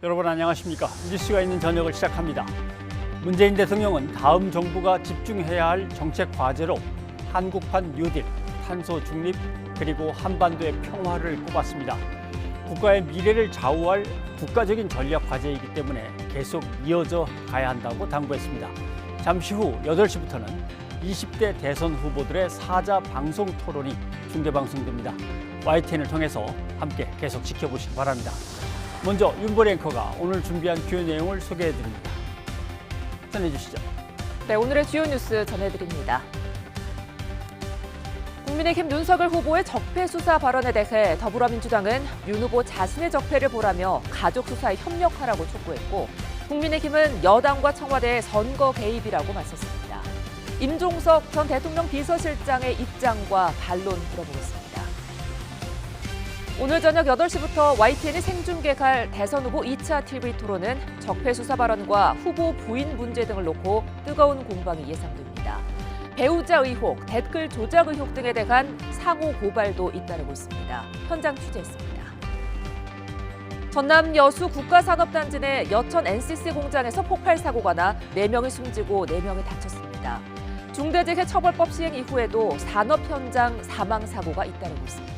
여러분 안녕하십니까? 뉴스가 있는 저녁을 시작합니다. 문재인 대통령은 다음 정부가 집중해야 할 정책 과제로 한국판 뉴딜, 탄소 중립, 그리고 한반도의 평화를 꼽았습니다. 국가의 미래를 좌우할 국가적인 전략 과제이기 때문에 계속 이어져 가야 한다고 당부했습니다. 잠시 후 8시부터는 20대 대선 후보들의 사자 방송 토론이 중계방송됩니다. YTN을 통해서 함께 계속 지켜보시기 바랍니다. 먼저 윤보리 앵커가 오늘 준비한 주요 내용을 소개해드립니다. 전해주시죠. 네, 오늘의 주요 뉴스 전해드립니다. 국민의힘 윤석열 후보의 적폐 수사 발언에 대해 더불어민주당은 윤 후보 자신의 적폐를 보라며 가족 수사에 협력하라고 촉구했고, 국민의힘은 여당과 청와대의 선거 개입이라고 맞섰습니다. 임종석 전 대통령 비서실장의 입장과 반론 들어보겠습니다. 오늘 저녁 8시부터 YTN이 생중계할 대선 후보 2차 TV 토론은 적폐 수사 발언과 후보 부인 문제 등을 놓고 뜨거운 공방이 예상됩니다. 배우자 의혹, 댓글 조작 의혹 등에 대한 상호 고발도 잇따르고 있습니다. 현장 취재했습니다. 전남 여수 국가산업단지 내 여천 NCC 공장에서 폭발 사고가 나 4명이 숨지고 4명이 다쳤습니다. 중대재해처벌법 시행 이후에도 산업 현장 사망 사고가 잇따르고 있습니다.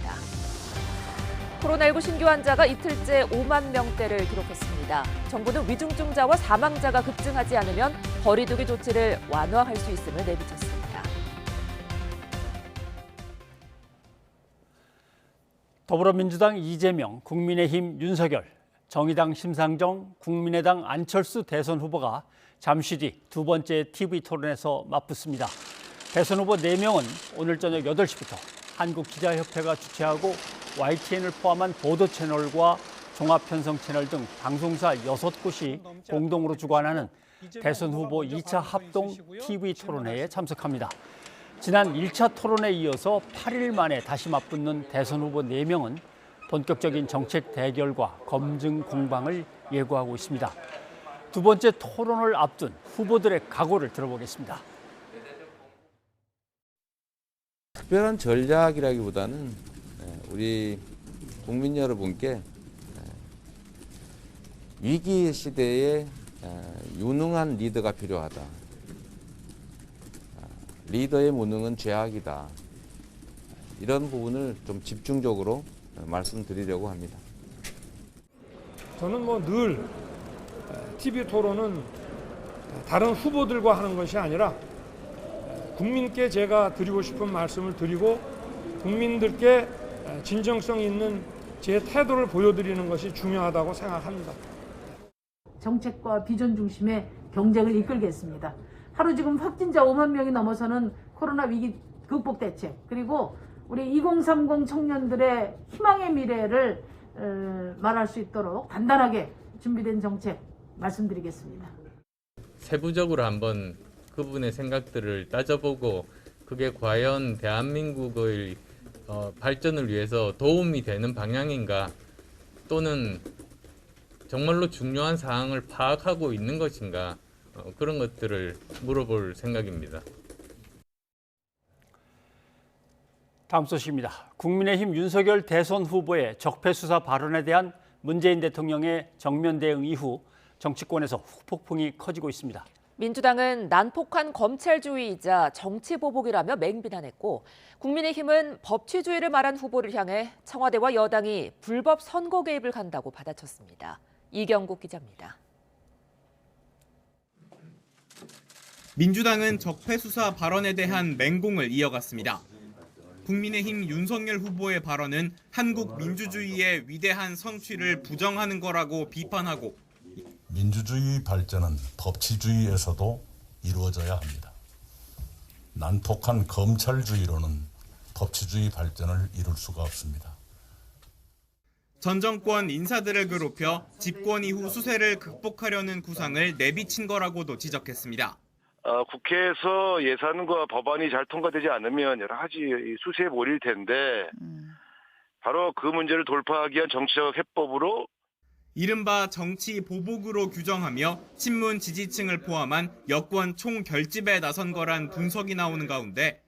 코로나19 신규 환자가 이틀째 5만 명대를 기록했습니다. 정부는 위중증자와 사망자가 급증하지 않으면 거리두기 조치를 완화할 수 있음을 내비쳤습니다. 더불어민주당 이재명, 국민의힘 윤석열, 정의당 심상정, 국민의당 안철수 대선 후보가 잠시 뒤 두 번째 TV 토론에서 맞붙습니다. 대선 후보 4명은 오늘 저녁 8시부터 한국기자협회가 주최하고 YTN을 포함한 보도 채널과 종합편성 채널 등 방송사 6곳이 공동으로 주관하는 대선 후보 2차 합동 TV 토론회에 참석합니다. 지난 1차 토론에 이어서 8일 만에 다시 맞붙는 대선 후보 4명은 본격적인 정책 대결과 검증 공방을 예고하고 있습니다. 두 번째 토론을 앞둔 후보들의 각오를 들어보겠습니다. 특별한 전략이라기보다는 우리 국민 여러분께 위기 시대에 유능한 리더가 필요하다. 리더의 무능은 죄악이다. 이런 부분을 좀 집중적으로 말씀드리려고 합니다. 저는 늘 TV 토론은 다른 후보들과 하는 것이 아니라 국민께 제가 드리고 싶은 말씀을 드리고 국민들께 진정성 있는 제 태도를 보여드리는 것이 중요하다고 생각합니다. 정책과 비전 중심의 경쟁을 이끌겠습니다. 하루 지금 확진자 5만 명이 넘어서는 코로나 위기 극복 대책, 그리고 우리 2030 청년들의 희망의 미래를 말할 수 있도록 단단하게 준비된 정책 말씀드리겠습니다. 세부적으로 한번 그분의 생각들을 따져보고 그게 과연 대한민국의 발전을 위해서 도움이 되는 방향인가, 또는 정말로 중요한 사항을 파악하고 있는 것인가, 그런 것들을 물어볼 생각입니다. 다음 소식입니다. 국민의힘 윤석열 대선 후보의 적폐 수사 발언에 대한 문재인 대통령의 정면 대응 이후 정치권에서 후폭풍이 커지고 있습니다. 민주당은 난폭한 검찰주의이자 정치보복이라며 맹비난했고, 국민의힘은 법치주의를 말한 후보를 향해 청와대와 여당이 불법 선거 개입을 간다고 받아쳤습니다. 이경국 기자입니다. 민주당은 적폐 수사 발언에 대한 맹공을 이어갔습니다. 국민의힘 윤석열 후보의 발언은 한국 민주주의의 위대한 성취를 부정하는 거라고 비판하고, 민주주의 발전은 법치주의에서도 이루어져야 합니다. 난폭한 검찰주의로는 법치주의 발전을 이룰 수가 없습니다. 전 정권 인사들을 괴롭혀 집권 이후 수세를 극복하려는 구상을 내비친 거라고도 지적했습니다. 국회에서 예산과 법안이 잘 통과되지 않으면 여러 가지 수세에 몰릴 텐데 바로 그 문제를 돌파하기 위한 정치적 해법으로 이른바 정치 보복으로 규정하며 친문 지지층을 포함한 여권 총결집에 나선 거란 분석이 나오는 가운데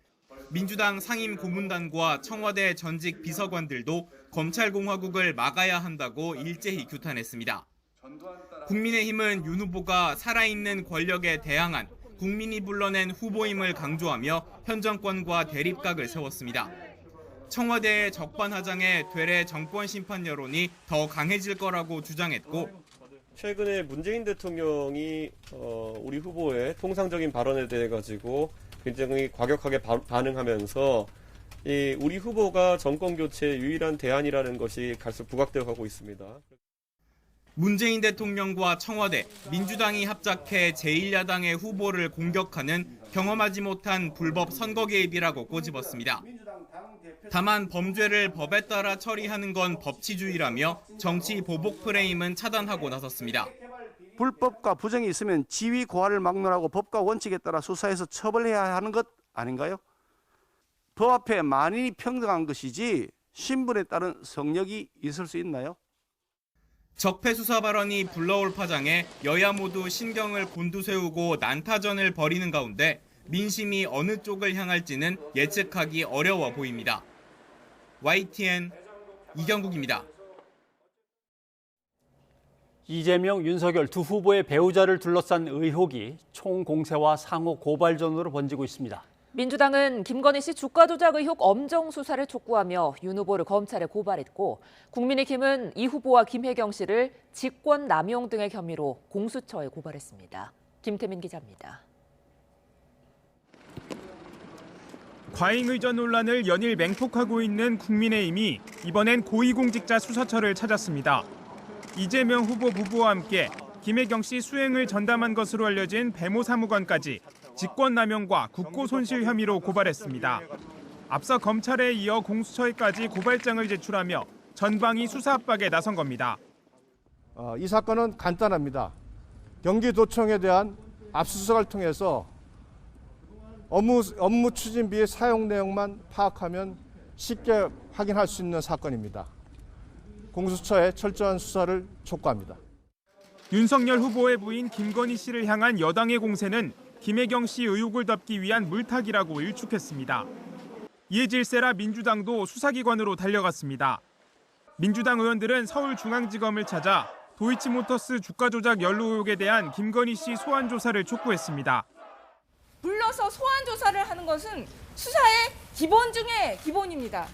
민주당 상임 고문단과 청와대 전직 비서관들도 검찰공화국을 막아야 한다고 일제히 규탄했습니다. 국민의힘은 윤 후보가 살아있는 권력에 대항한 국민이 불러낸 후보임을 강조하며 현 정권과 대립각을 세웠습니다. 청와대의 적반하장에 되레 정권 심판 여론이 더 강해질 거라고 주장했고, 최근에 문재인 대통령이 우리 후보의 통상적인 발언에 대해 가지고 굉장히 과격하게 반응하면서 우리 후보가 정권 교체의 유일한 대안이라는 것이 갈수록 부각되어 가고 있습니다. 문재인 대통령과 청와대, 민주당이 합작해 제1야당의 후보를 공격하는 경험하지 못한 불법 선거 개입이라고 꼬집었습니다. 다만 범죄를 법에 따라 처리하는 건 법치주의라며 정치 보복 프레임은 차단하고 나섰습니다. 불법과 부정이 있으면 지위 고하를 막론하고 법과 원칙에 따라 수사해서 처벌해야 하는 것 아닌가요? 법 앞에 만인이 평등한 것이지 신분에 따른 성역이 있을 수 있나요? 적폐 수사 발언이 불러올 파장에 여야 모두 신경을 곤두세우고 난타전을 벌이는 가운데 민심이 어느 쪽을 향할지는 예측하기 어려워 보입니다. YTN 이경국입니다. 이재명, 윤석열 두 후보의 배우자를 둘러싼 의혹이 총공세와 상호 고발전으로 번지고 있습니다. 민주당은 김건희 씨 주가 조작 의혹 엄정 수사를 촉구하며 윤 후보를 검찰에 고발했고, 국민의힘은 이 후보와 김혜경 씨를 직권 남용 등의 혐의로 공수처에 고발했습니다. 김태민 기자입니다. 과잉 의전 논란을 연일 맹폭하고 있는 국민의힘이 이번엔 고위공직자 수사처를 찾았습니다. 이재명 후보 부부와 함께 김혜경 씨 수행을 전담한 것으로 알려진 배모 사무관까지 직권남용과 국고손실 혐의로 고발했습니다. 앞서 검찰에 이어 공수처에까지 고발장을 제출하며 전방위 수사 압박에 나선 겁니다. 이 사건은 간단합니다. 경기도청에 대한 압수수색을 통해서 업무 추진비의 사용 내용만 파악하면 쉽게 확인할 수 있는 사건입니다. 공수처의 철저한 수사를 촉구합니다. 윤석열 후보의 부인 김건희 씨를 향한 여당의 공세는 김혜경 씨 의혹을 덮기 위한 물타기라고 일축했습니다. 이에 질세라 민주당도 수사기관으로 달려갔습니다. 민주당 의원들은 서울중앙지검을 찾아 도이치모터스 주가 조작 연루 의혹에 대한 김건희 씨 소환 조사를 촉구했습니다. 불러서 소환 조사를 하는 것은 수사의 기본 중에 기본입니다.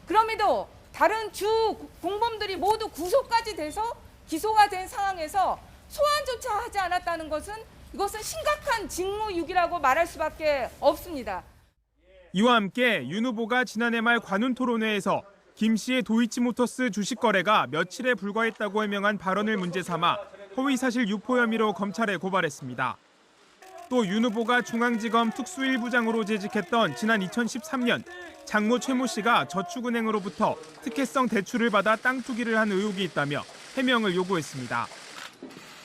그럼에도 다른 주 공범들이 모두 구속까지 돼서 기소가 된 상황에서 소환조차 하지 않았다는 것은 이것은 심각한 직무유기라고 말할 수밖에 없습니다. 이와 함께 윤 후보가 지난해 말 관훈 토론회에서 김 씨의 도이치모터스 주식 거래가 며칠에 불과했다고 해명한 발언을 문제 삼아 허위사실 유포 혐의로 검찰에 고발했습니다. 또 윤 후보가 중앙지검 특수일부장으로 재직했던 지난 2013년 장모 최모 씨가 저축은행으로부터 특혜성 대출을 받아 땅 투기를 한 의혹이 있다며 해명을 요구했습니다.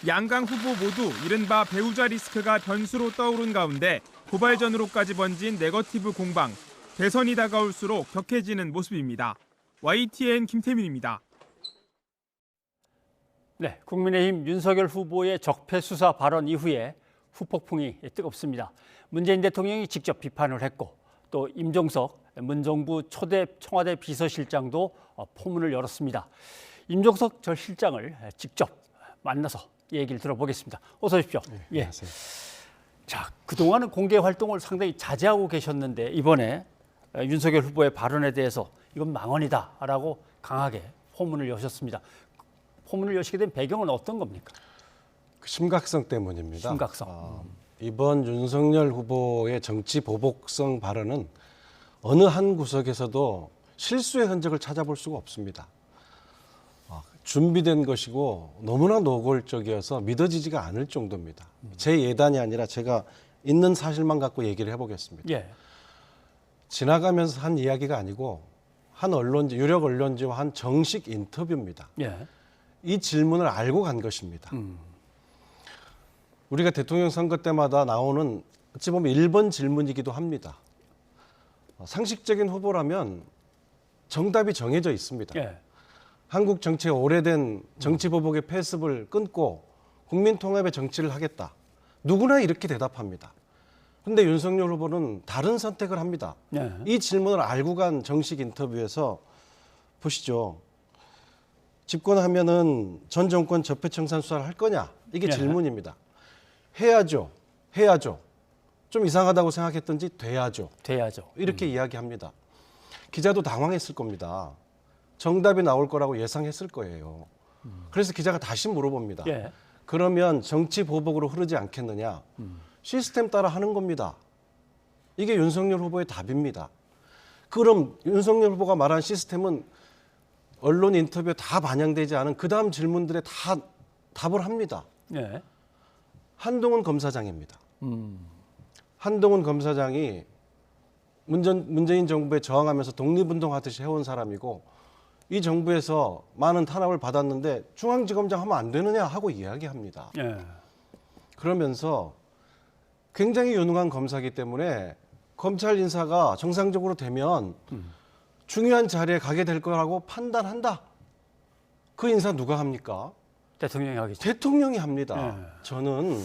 양강 후보 모두 이른바 배우자 리스크가 변수로 떠오른 가운데 고발전으로까지 번진 네거티브 공방, 대선이 다가올수록 격해지는 모습입니다. YTN 김태민입니다. 네, 국민의힘 윤석열 후보의 적폐 수사 발언 이후에 후폭풍이 뜨겁습니다. 문재인 대통령이 직접 비판을 했고 또 임종석 문정부 초대 청와대 비서실장도 포문을 열었습니다. 임종석 전 실장을 직접 만나서 얘기를 들어보겠습니다. 어서 오십시오. 네, 안녕하세요. 자, 그동안은 공개 활동을 상당히 자제하고 계셨는데 이번에 윤석열 후보의 발언에 대해서 이건 망언이다라고 강하게 포문을 여셨습니다. 포문을 여시게 된 배경은 어떤 겁니까? 심각성 때문입니다. 심각성. 이번 윤석열 후보의 정치 보복성 발언은 어느 한 구석에서도 실수의 흔적을 찾아볼 수가 없습니다. 준비된 것이고 너무나 노골적이어서 믿어지지가 않을 정도입니다. 제 예단이 아니라 제가 있는 사실만 갖고 얘기를 해보겠습니다. 예. 지나가면서 한 이야기가 아니고 한 언론지, 유력 언론지와 한 정식 인터뷰입니다. 예. 이 질문을 알고 간 것입니다. 우리가 대통령 선거 때마다 나오는 어찌 보면 1번 질문이기도 합니다. 상식적인 후보라면 정답이 정해져 있습니다. 예. 한국 정치의 오래된 정치 보복의 폐습을 끊고 국민 통합의 정치를 하겠다. 누구나 이렇게 대답합니다. 그런데 윤석열 후보는 다른 선택을 합니다. 이 질문을 알고 간 정식 인터뷰에서 보시죠. 집권하면은 전 정권 적폐청산 수사를 할 거냐? 이게 예. 질문입니다. 해야죠. 해야죠. 좀 이상하다고 생각했던지 돼야죠. 돼야죠. 이렇게 이야기합니다. 기자도 당황했을 겁니다. 정답이 나올 거라고 예상했을 거예요. 그래서 기자가 다시 물어봅니다. 예. 그러면 정치 보복으로 흐르지 않겠느냐? 시스템 따라 하는 겁니다. 이게 윤석열 후보의 답입니다. 그럼 윤석열 후보가 말한 시스템은 언론 인터뷰에 다 반영되지 않은 그 다음 질문들에 다 답을 합니다. 예. 한동훈 검사장입니다. 한동훈 검사장이 문재인 정부에 저항하면서 독립운동하듯이 해온 사람이고 이 정부에서 많은 탄압을 받았는데 중앙지검장 하면 안 되느냐 하고 이야기합니다. 예. 그러면서 굉장히 유능한 검사이기 때문에 검찰 인사가 정상적으로 되면 중요한 자리에 가게 될 거라고 판단한다. 그 인사 누가 합니까? 대통령이 하겠죠. 대통령이 합니다. 예. 저는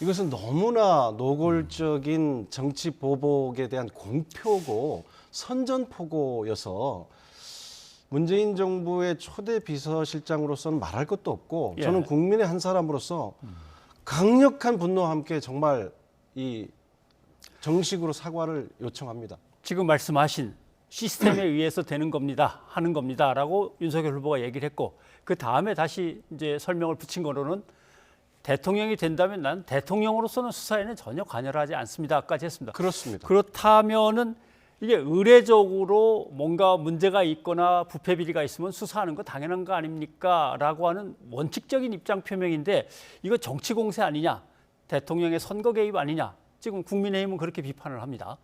이것은 너무나 노골적인 정치 보복에 대한 공표고 선전포고여서 문재인 정부의 초대 비서실장으로서는 말할 것도 없고 예. 저는 국민의 한 사람으로서 강력한 분노와 함께 정말 이 정식으로 사과를 요청합니다. 지금 말씀하신 시스템에 의해서 되는 겁니다. 하는 겁니다라고 윤석열 후보가 얘기를 했고 그 다음에 다시 이제 설명을 붙인 거로는 대통령이 된다면 난 대통령으로서는 수사에는 전혀 관여를 하지 않습니다까지 했습니다. 그렇습니다. 그렇다면은 이게 의례적으로 뭔가 문제가 있거나 부패 비리가 있으면 수사하는 거 당연한 거 아닙니까? 라고 하는 원칙적인 입장 표명인데 이거 정치 공세 아니냐? 대통령의 선거 개입 아니냐? 지금 국민의힘은 그렇게 비판을 합니다.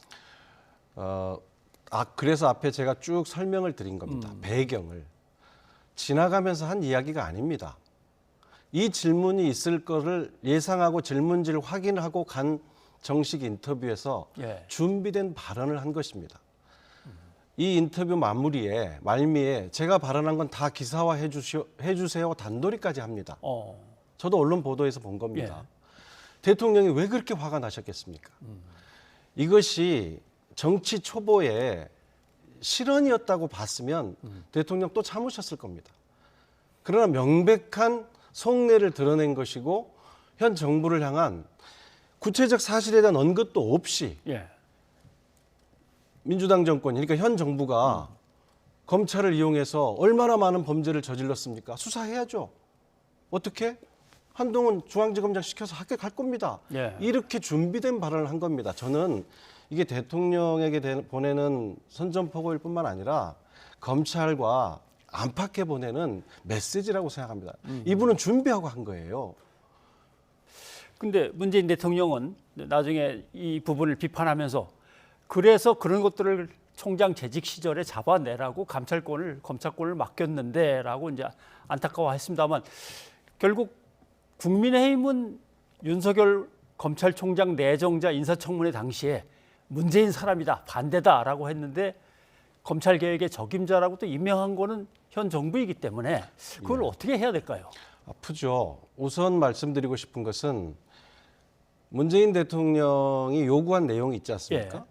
그래서 앞에 제가 쭉 설명을 드린 겁니다. 배경을. 지나가면서 한 이야기가 아닙니다. 이 질문이 있을 거를 예상하고 질문지를 확인하고 간 정식 인터뷰에서 예. 준비된 발언을 한 것입니다. 이 인터뷰 말미에 제가 발언한 건 다 기사화해 주세요 단도리까지 합니다. 저도 언론 보도에서 본 겁니다. 예. 대통령이 왜 그렇게 화가 나셨겠습니까? 이것이 정치 초보의 실언이었다고 봤으면 대통령 또 참으셨을 겁니다. 그러나 명백한 속내를 드러낸 것이고 현 정부를 향한 구체적 사실에 대한 언급도 없이 예. 민주당 정권, 그러니까 현 정부가 검찰을 이용해서 얼마나 많은 범죄를 저질렀습니까? 수사해야죠. 어떻게? 한동훈 중앙지검장 시켜서 합격할 겁니다. 예. 이렇게 준비된 발언을 한 겁니다. 저는 이게 대통령에게 보내는 선전포고일 뿐만 아니라 검찰과 안팎에 보내는 메시지라고 생각합니다. 이분은 준비하고 한 거예요. 근데 문재인 대통령은 나중에 이 부분을 비판하면서 그래서 그런 것들을 총장 재직 시절에 잡아내라고 검찰권을 맡겼는데라고 이제 안타까워했습니다만 결국 국민의힘은 윤석열 검찰총장 내정자 인사청문회 당시에 문재인 사람이다 반대다라고 했는데 검찰개혁의 적임자라고 또 임명한 거는 현 정부이기 때문에 그걸 어떻게 해야 될까요? 아프죠. 우선 말씀드리고 싶은 것은 문재인 대통령이 요구한 내용이 있지 않습니까? 예.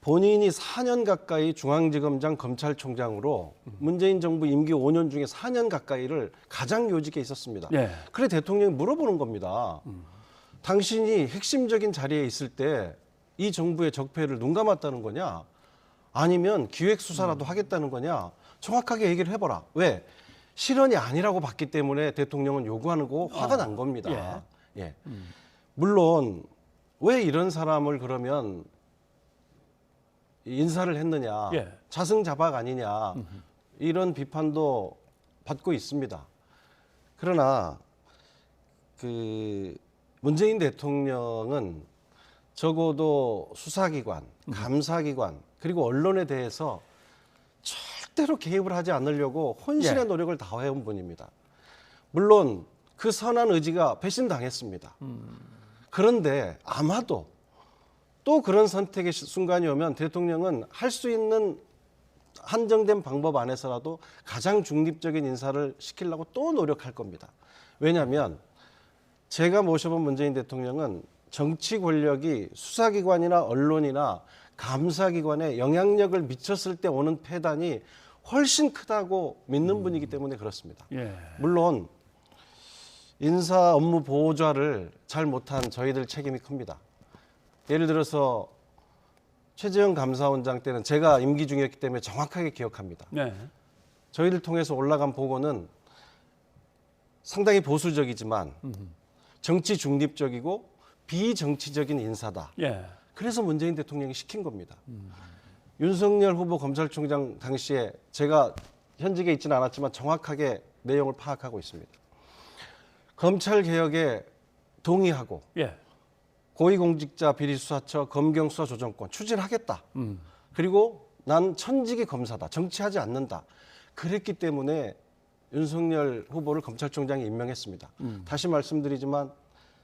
본인이 4년 가까이 중앙지검장 검찰총장으로 문재인 정부 임기 5년 중에 4년 가까이를 가장 요직에 있었습니다. 예. 그래 대통령이 물어보는 겁니다. 당신이 핵심적인 자리에 있을 때 이 정부의 적폐를 눈 감았다는 거냐? 아니면 기획수사라도 하겠다는 거냐? 정확하게 얘기를 해보라. 왜? 실언이 아니라고 봤기 때문에 대통령은 요구하는 거 화가 난 겁니다. 예. 물론 왜 이런 사람을 그러면 인사를 했느냐? 예. 자승자박 아니냐? 이런 비판도 받고 있습니다. 그러나 문재인 대통령은 적어도 수사기관, 감사기관 그리고 언론에 대해서 절대로 개입을 하지 않으려고 혼신의 예. 노력을 다해온 분입니다. 물론 그 선한 의지가 배신당했습니다. 그런데 아마도 또 그런 선택의 순간이 오면 대통령은 할 수 있는 한정된 방법 안에서라도 가장 중립적인 인사를 시키려고 또 노력할 겁니다. 왜냐하면 제가 모셔본 문재인 대통령은 정치 권력이 수사기관이나 언론이나 감사기관에 영향력을 미쳤을 때 오는 폐단이 훨씬 크다고 믿는 분이기 때문에 그렇습니다. 예. 물론 인사 업무 보좌를 잘 못한 저희들 책임이 큽니다. 예를 들어서 최재형 감사원장 때는 제가 임기 중이었기 때문에 정확하게 기억합니다. 네. 저희를 통해서 올라간 보고는 상당히 보수적이지만 정치 중립적이고 비정치적인 인사다. 예. 그래서 문재인 대통령이 시킨 겁니다. 윤석열 후보 검찰총장 당시에 제가 현직에 있지는 않았지만 정확하게 내용을 파악하고 있습니다. 검찰개혁에 동의하고 예. 고위공직자 비리수사처 검경수사조정권 추진하겠다. 그리고 난 천직의 검사다. 정치하지 않는다. 그랬기 때문에 윤석열 후보를 검찰총장에 임명했습니다. 다시 말씀드리지만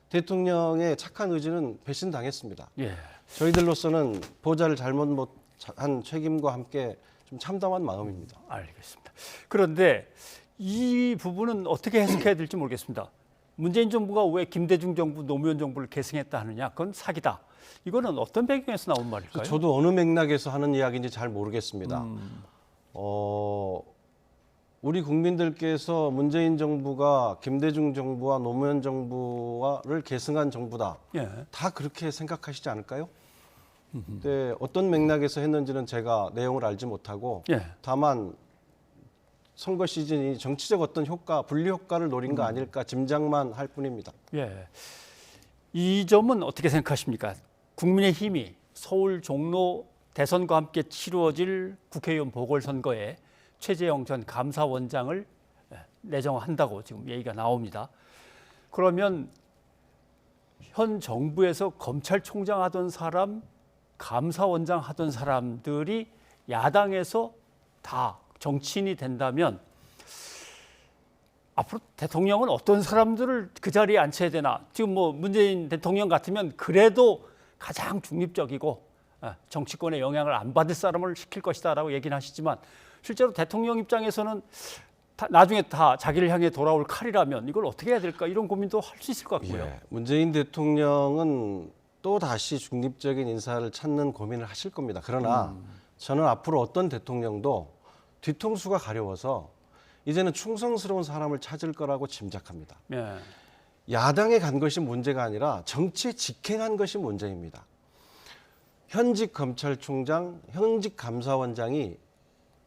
대통령의 착한 의지는 배신당했습니다. 예. 저희들로서는 보좌를 잘못 못한 책임과 함께 좀 참담한 마음입니다. 알겠습니다. 그런데 이 부분은 어떻게 해석해야 될지 모르겠습니다. 문재인 정부가 왜 김대중 정부, 노무현 정부를 계승했다 하느냐? 그건 사기다. 이거는 어떤 배경에서 나온 말일까요? 저도 어느 맥락에서 하는 이야기인지 잘 모르겠습니다. 우리 국민들께서 문재인 정부가 김대중 정부와 노무현 정부를 계승한 정부다. 예. 다 그렇게 생각하시지 않을까요? 근데 어떤 맥락에서 했는지는 제가 내용을 알지 못하고 예. 다만 선거 시즌이 정치적 어떤 효과, 분리 효과를 노린 거 아닐까 짐작만 할 뿐입니다. 예. 이 점은 어떻게 생각하십니까? 국민의힘이 서울 종로 대선과 함께 치루어질 국회의원 보궐선거에 최재형 전 감사원장을 내정한다고 지금 얘기가 나옵니다. 그러면 현 정부에서 검찰총장 하던 사람, 감사원장 하던 사람들이 야당에서 다 정치인이 된다면 앞으로 대통령은 어떤 사람들을 그 자리에 앉혀야 되나? 지금 뭐 문재인 대통령 같으면 그래도 가장 중립적이고 정치권의 영향을 안 받을 사람을 시킬 것이다라고 얘기는 하시지만 실제로 대통령 입장에서는 나중에 다 자기를 향해 돌아올 칼이라면 이걸 어떻게 해야 될까 이런 고민도 할 수 있을 것 같고요. 예, 문재인 대통령은 또 다시 중립적인 인사를 찾는 고민을 하실 겁니다. 그러나 저는 앞으로 어떤 대통령도 뒤통수가 가려워서 이제는 충성스러운 사람을 찾을 거라고 짐작합니다. 예. 야당에 간 것이 문제가 아니라 정치에 직행한 것이 문제입니다. 현직 검찰총장, 현직 감사원장이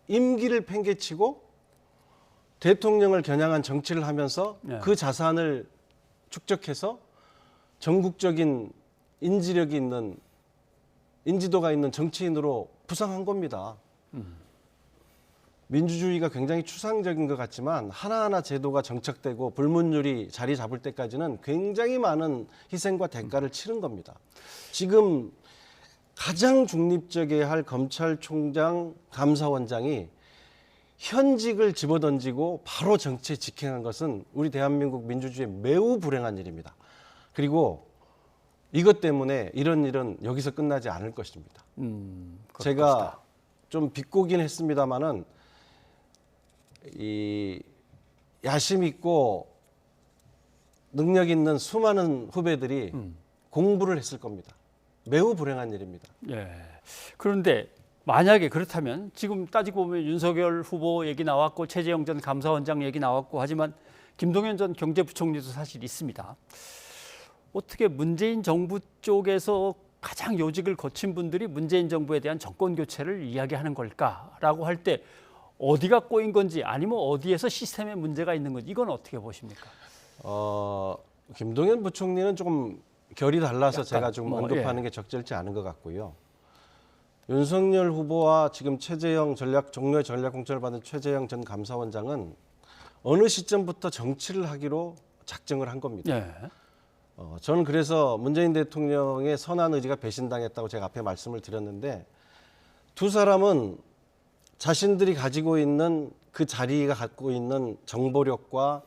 임기를 팽개치고 대통령을 겨냥한 정치를 하면서 그 자산을 축적해서 전국적인 인지력이 있는, 인지도가 있는 정치인으로 부상한 겁니다. 민주주의가 굉장히 추상적인 것 같지만 하나하나 제도가 정착되고 불문율이 자리 잡을 때까지는 굉장히 많은 희생과 대가를 치른 겁니다. 지금 가장 중립적이어야 할 검찰총장, 감사원장이 현직을 집어던지고 바로 정치에 직행한 것은 우리 대한민국 민주주의에 매우 불행한 일입니다. 그리고 이것 때문에 이런 일은 여기서 끝나지 않을 것입니다. 제가 것이다. 좀 비꼬긴 했습니다마는 이 야심 있고 능력 있는 수많은 후배들이 공부를 했을 겁니다. 매우 불행한 일입니다. 예. 그런데 만약에 그렇다면 지금 따지고 보면 윤석열 후보 얘기 나왔고 최재형 전 감사원장 얘기 나왔고 하지만 김동연 전 경제부총리도 사실 있습니다. 어떻게 문재인 정부 쪽에서 가장 요직을 거친 분들이 문재인 정부에 대한 정권 교체를 이야기하는 걸까라고 할 때 어디가 꼬인 건지 아니면 어디에서 시스템에 문제가 있는 건지 이건 어떻게 보십니까? 김동연 부총리는 조금 결이 달라서 약간 제가 좀 뭐, 언급하는 게 적절치 않은 것 같고요. 윤석열 후보와 지금 최재형 종로의 전략 공천을 받은 최재형 전 감사원장은 어느 시점부터 정치를 하기로 작정을 한 겁니다. 예. 저는 그래서 문재인 대통령의 선한 의지가 배신당했다고 제가 앞에 말씀을 드렸는데 두 사람은 자신들이 가지고 있는 그 자리가 갖고 있는 정보력과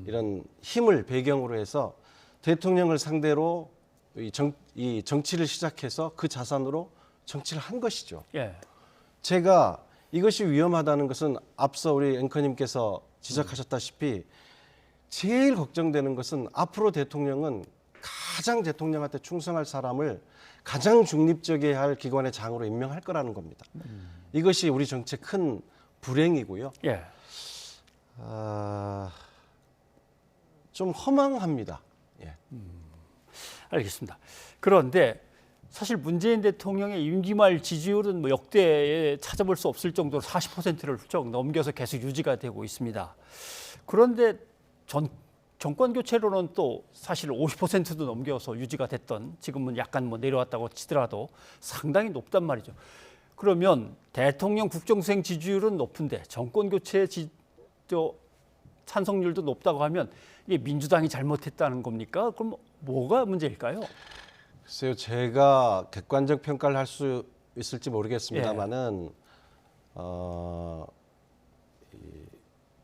이런 힘을 배경으로 해서 대통령을 상대로 이 정치를 시작해서 그 자산으로 정치를 한 것이죠. 예. 제가 이것이 위험하다는 것은 앞서 우리 앵커님께서 지적하셨다시피 제일 걱정되는 것은 앞으로 대통령은 가장 대통령한테 충성할 사람을 가장 중립적이어야 할 기관의 장으로 임명할 거라는 겁니다. 이것이 우리 정치에 큰 불행이고요. 예. 좀 허망합니다. 예. 알겠습니다. 그런데 사실 문재인 대통령의 임기 말 지지율은 뭐 역대에 찾아볼 수 없을 정도로 40%를 훌쩍 넘겨서 계속 유지가 되고 있습니다. 그런데 정권 교체로는 또 사실 50%도 넘겨서 유지가 됐던, 지금은 약간 뭐 내려왔다고 치더라도 상당히 높단 말이죠. 그러면 대통령 국정수행 지지율은 높은데 정권 교체 찬성률도 높다고 하면 이게 민주당이 잘못했다는 겁니까? 그럼 뭐가 문제일까요? 글쎄요, 제가 객관적 평가를 할 수 있을지 모르겠습니다만은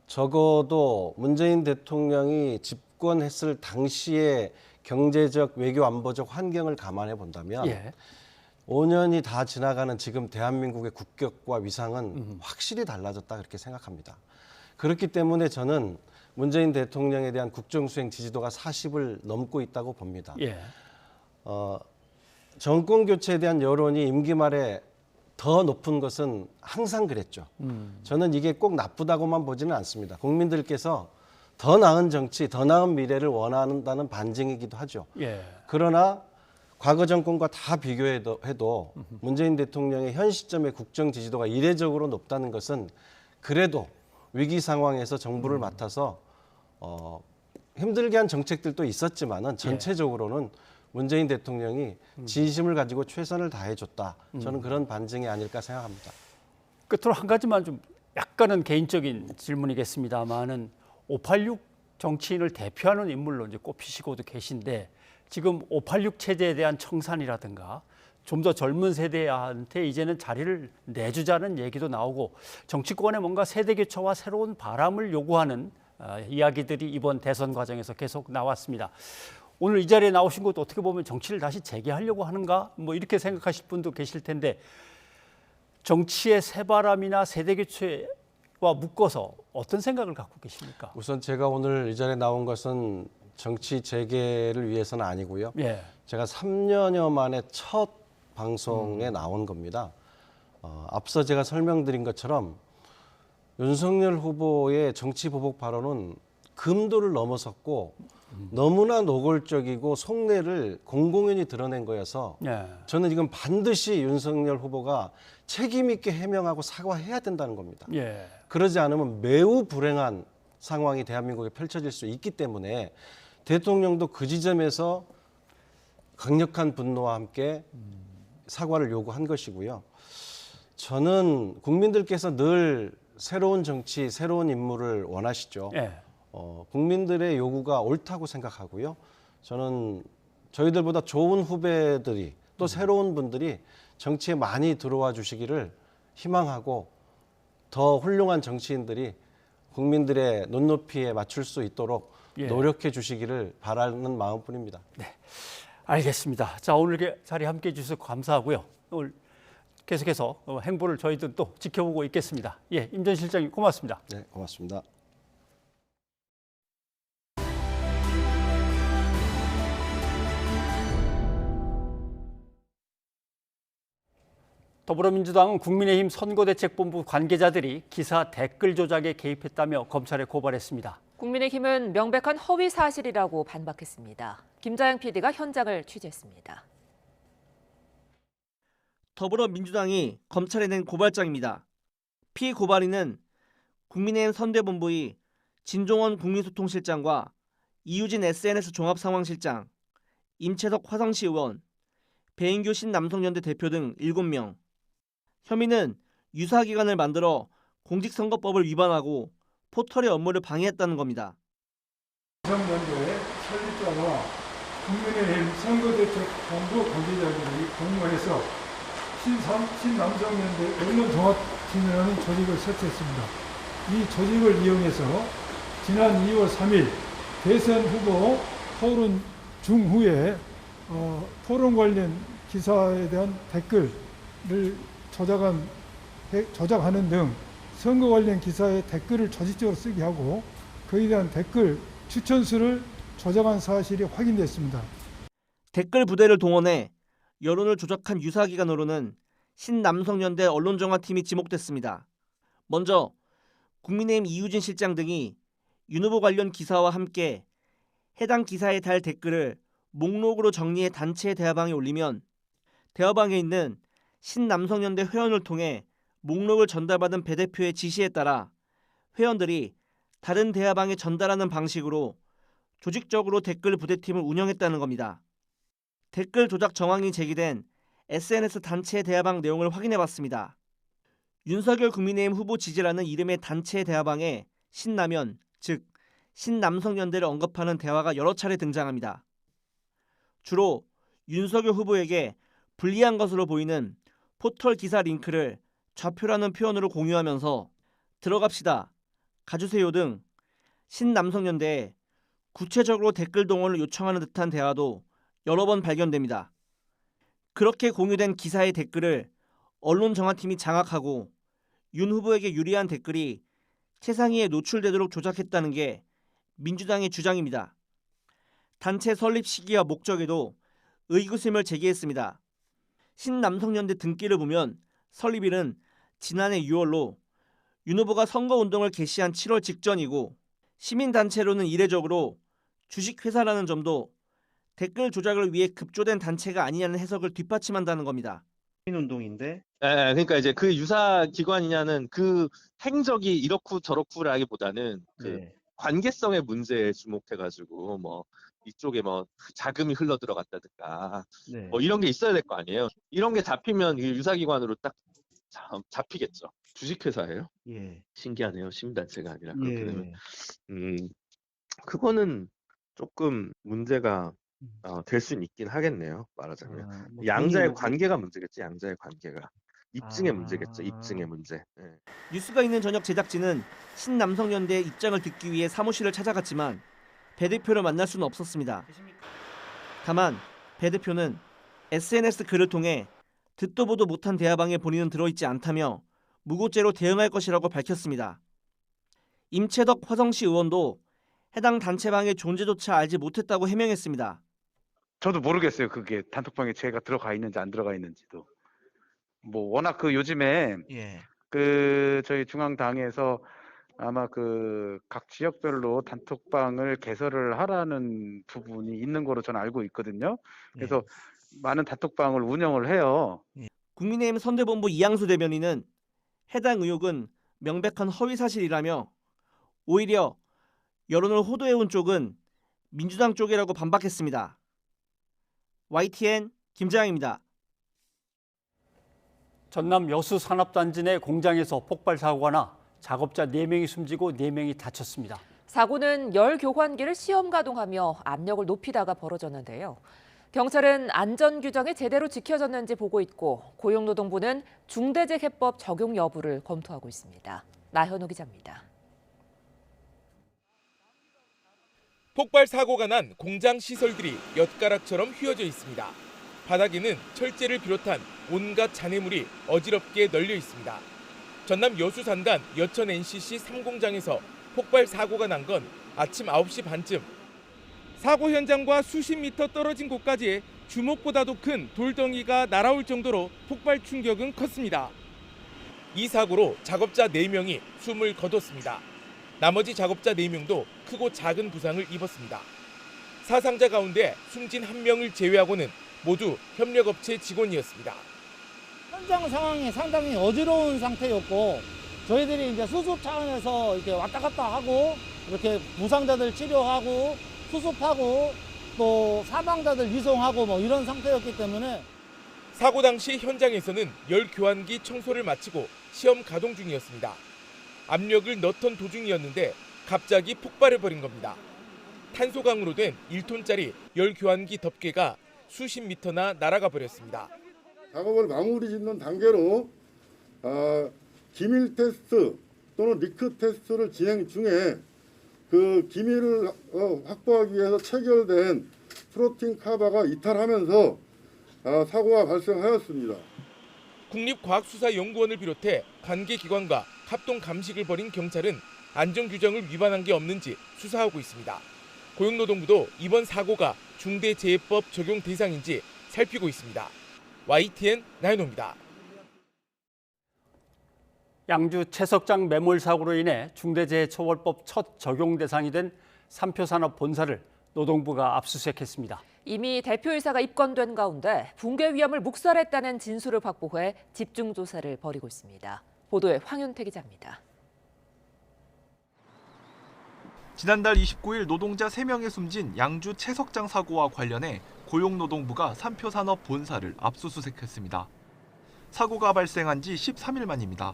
적어도 문재인 대통령이 집권했을 당시의 경제적, 외교, 안보적 환경을 감안해 본다면 5년이 다 지나가는 지금 대한민국의 국격과 위상은 확실히 달라졌다 그렇게 생각합니다. 그렇기 때문에 저는 문재인 대통령에 대한 국정수행 지지도가 40을 넘고 있다고 봅니다. 정권 교체에 대한 여론이 임기 말에 더 높은 것은 항상 그랬죠. 저는 이게 꼭 나쁘다고만 보지는 않습니다. 국민들께서 더 나은 정치, 더 나은 미래를 원한다는 반증이기도 하죠. 그러나 과거 정권과 다 비교해도 문재인 대통령의 현 시점의 국정 지지도가 이례적으로 높다는 것은 그래도 위기 상황에서 정부를 맡아서 힘들게 한 정책들도 있었지만은 전체적으로는 문재인 대통령이 진심을 가지고 최선을 다해줬다. 저는 그런 반증이 아닐까 생각합니다. 끝으로 한 가지만 좀 약간은 개인적인 질문이겠습니다만은 586 정치인을 대표하는 인물로 이제 꼽히시고도 계신데 지금 586 체제에 대한 청산이라든가 좀 더 젊은 세대한테 이제는 자리를 내주자는 얘기도 나오고 정치권에 뭔가 세대 교체와 새로운 바람을 요구하는 이야기들이 이번 대선 과정에서 계속 나왔습니다. 오늘 이 자리에 나오신 것도 어떻게 보면 정치를 다시 재개하려고 하는가 뭐 이렇게 생각하실 분도 계실 텐데 정치의 새바람이나 세대 교체와 묶어서 어떤 생각을 갖고 계십니까? 우선 제가 오늘 이 자리에 나온 것은 정치 재개를 위해서는 아니고요. 제가 3년여 만에 첫 방송에 나온 겁니다. 앞서 제가 설명드린 것처럼 윤석열 후보의 정치 보복 발언은 금도를 넘어섰고 너무나 노골적이고 속내를 공공연히 드러낸 거여서 저는 이건 반드시 윤석열 후보가 책임 있게 해명하고 사과해야 된다는 겁니다. 그러지 않으면 매우 불행한 상황이 대한민국에 펼쳐질 수 있기 때문에 대통령도 그 지점에서 강력한 분노와 함께 사과를 요구한 것이고요. 저는 국민들께서 늘 새로운 정치, 새로운 인물을 원하시죠. 국민들의 요구가 옳다고 생각하고요. 저는 저희들보다 좋은 후배들이 또 새로운 분들이 정치에 많이 들어와 주시기를 희망하고 더 훌륭한 정치인들이 국민들의 눈높이에 맞출 수 있도록 노력해 주시기를 바라는 마음뿐입니다. 네, 알겠습니다. 자, 오늘 자리 함께해 주셔서 감사하고요. 오늘 계속해서 행보를 저희들 또 지켜보고 있겠습니다. 임 전 실장님 고맙습니다. 네, 고맙습니다. 더불어민주당은 국민의힘 선거대책본부 관계자들이 기사 댓글 조작에 개입했다며 검찰에 고발했습니다. 국민의힘은 명백한 허위 사실이라고 반박했습니다. 김자영 PD가 현장을 취재했습니다. 더불어민주당이 검찰에 낸 고발장입니다. 피고발인은 국민의힘 선대본부의 진종원 국민소통실장과 이유진 SNS 종합상황실장, 임채석 화성시 의원, 배인규 신남성연대 대표 등 7명. 혐의는 유사기관을 만들어 공직선거법을 위반하고 포털의 업무를 방해했다는 겁니다. 성연대의 설립자와 국민의힘 선거대책본부 관계자들이 공모해서 신남성연대 언론종합팀이라는 조직을 설치했습니다. 이 조직을 이용해서 지난 2월 3일 대선 후보 토론 중후에 토론 관련 기사에 대한 댓글을 조작하는 등 선거 관련 기사에 댓글을 조직적으로 쓰게 하고 그에 대한 댓글 추천수를 조작한 사실이 확인됐습니다. 댓글 부대를 동원해 여론을 조작한 유사기관으로는 신남성연대 언론정화팀이 지목됐습니다. 먼저 국민의힘 이유진 실장 등이 윤 후보 관련 기사와 함께 해당 기사에 달 댓글을 목록으로 정리해 단체 대화방에 올리면 대화방에 있는 신남성연대 회원을 통해 목록을 전달받은 배 대표의 지시에 따라 회원들이 다른 대화방에 전달하는 방식으로 조직적으로 댓글 부대팀을 운영했다는 겁니다. 댓글 조작 정황이 제기된 SNS 단체 대화방 내용을 확인해봤습니다. 윤석열 국민의힘 후보 지지라는 이름의 단체 대화방에 신남연, 즉 신남성연대를 언급하는 대화가 여러 차례 등장합니다. 주로 윤석열 후보에게 불리한 것으로 보이는 포털 기사 링크를 좌표라는 표현으로 공유하면서 들어갑시다, 가주세요 등 신남성연대에 구체적으로 댓글 동원을 요청하는 듯한 대화도 여러 번 발견됩니다. 그렇게 공유된 기사의 댓글을 언론정화팀이 장악하고 윤 후보에게 유리한 댓글이 최상위에 노출되도록 조작했다는 게 민주당의 주장입니다. 단체 설립 시기와 목적에도 의구심을 제기했습니다. 신남성연대 등기를 보면 설립일은 지난해 6월로 윤 후보가 선거운동을 개시한 7월 직전이고 시민단체로는 이례적으로 주식회사라는 점도 댓글 조작을 위해 급조된 단체가 아니냐는 해석을 뒷받침한다는 겁니다. 운동인데, 그러니까 이제 그 유사 기관이냐는 그 행적이 이렇고 저렇고라기보다는 그 관계성의 문제에 주목해가지고 뭐 이쪽에 뭐 자금이 흘러 들어갔다든가 뭐 이런 게 있어야 될 거 아니에요. 이런 게 잡히면 유사기관으로 딱 잡히겠죠. 주식회사예요? 신기하네요. 시민단체가 아니라 그렇게 되면 그거는 조금 문제가 될 수는 있긴 하겠네요. 말하자면 양자의 관계가 문제겠지. 양자의 관계가 입증의 문제겠죠. 입증의 문제. 뉴스가 있는 저녁 제작진은 신남성연대의 입장을 듣기 위해 사무실을 찾아갔지만 배 대표를 만날 수는 없었습니다. 다만 배 대표는 SNS 글을 통해 듣도 보도 못한 대화방에 본인은 들어있지 않다며 무고죄로 대응할 것이라고 밝혔습니다. 임채덕 화성시 의원도 해당 단체방의 존재조차 알지 못했다고 해명했습니다. 저도 모르겠어요. 그게 단톡방에 제가 들어가 있는지 안 들어가 있는지도. 뭐 워낙 그 요즘에 그 저희 중앙당에서 아마 그 각 지역별로 단톡방을 개설을 하라는 부분이 있는 거로 저는 알고 있거든요. 그래서 많은 단톡방을 운영을 해요. 국민의힘 선대본부 이양수 대변인은 해당 의혹은 명백한 허위 사실이라며 오히려 여론을 호도해온 쪽은 민주당 쪽이라고 반박했습니다. YTN 김자영입니다. 전남 여수 산업단지 내 공장에서 폭발 사고가 나 작업자 4명이 숨지고 4명이 다쳤습니다. 사고는 열 교환기를 시험 가동하며 압력을 높이다가 벌어졌는데요. 경찰은 안전 규정이 제대로 지켜졌는지 보고 있고 고용노동부는 중대재해법 적용 여부를 검토하고 있습니다. 나현우 기자입니다. 폭발 사고가 난 공장 시설들이 엿가락처럼 휘어져 있습니다. 바닥에는 철제를 비롯한 온갖 잔해물이 어지럽게 널려 있습니다. 전남 여수 산단 여천 NCC 3공장에서 폭발 사고가 난 건 아침 9시 반쯤. 사고 현장과 수십 미터 떨어진 곳까지 주먹보다도 큰 돌덩이가 날아올 정도로 폭발 충격은 컸습니다. 이 사고로 작업자 4명이 숨을 거뒀습니다. 나머지 작업자 4명도 크고 작은 부상을 입었습니다. 사상자 가운데 숨진 1명을 제외하고는 모두 협력업체 직원이었습니다. 현장 상황이 상당히 어지러운 상태였고 저희들이 이제 수습 차원에서 이렇게 왔다 갔다 하고 이렇게 부상자들 치료하고 수습하고 또 사망자들 이송하고 뭐 이런 상태였기 때문에 사고 당시 현장에서는 열 교환기 청소를 마치고 시험 가동 중이었습니다. 압력을 넣던 도중이었는데 갑자기 폭발해버린 겁니다. 탄소강으로 된 1톤짜리 열 교환기 덮개가 수십 미터나 날아가 버렸습니다. 작업을 마무리 짓는 단계로 기밀 테스트 또는 리크 테스트를 진행 중에 그 기밀을 확보하기 위해서 체결된 프로틴 카바가 이탈하면서 사고가 발생하였습니다. 국립과학수사연구원을 비롯해 관계기관과 합동 감식을 벌인 경찰은 안전규정을 위반한 게 없는지 수사하고 있습니다. 고용노동부도 이번 사고가 중대재해법 적용 대상인지 살피고 있습니다. YTN 나연호입니다. 양주 채석장 매몰 사고로 인해 중대재해처벌법 첫 적용 대상이 된 삼표산업 본사를 노동부가 압수수색했습니다. 이미 대표이사가 입건된 가운데 붕괴 위험을 묵살했다는 진술을 확보해 집중 조사를 벌이고 있습니다. 보도에 황윤태 기자입니다. 지난달 29일 노동자 3명이 숨진 양주 채석장 사고와 관련해 고용노동부가 삼표산업 본사를 압수수색했습니다. 사고가 발생한 지 13일 만입니다.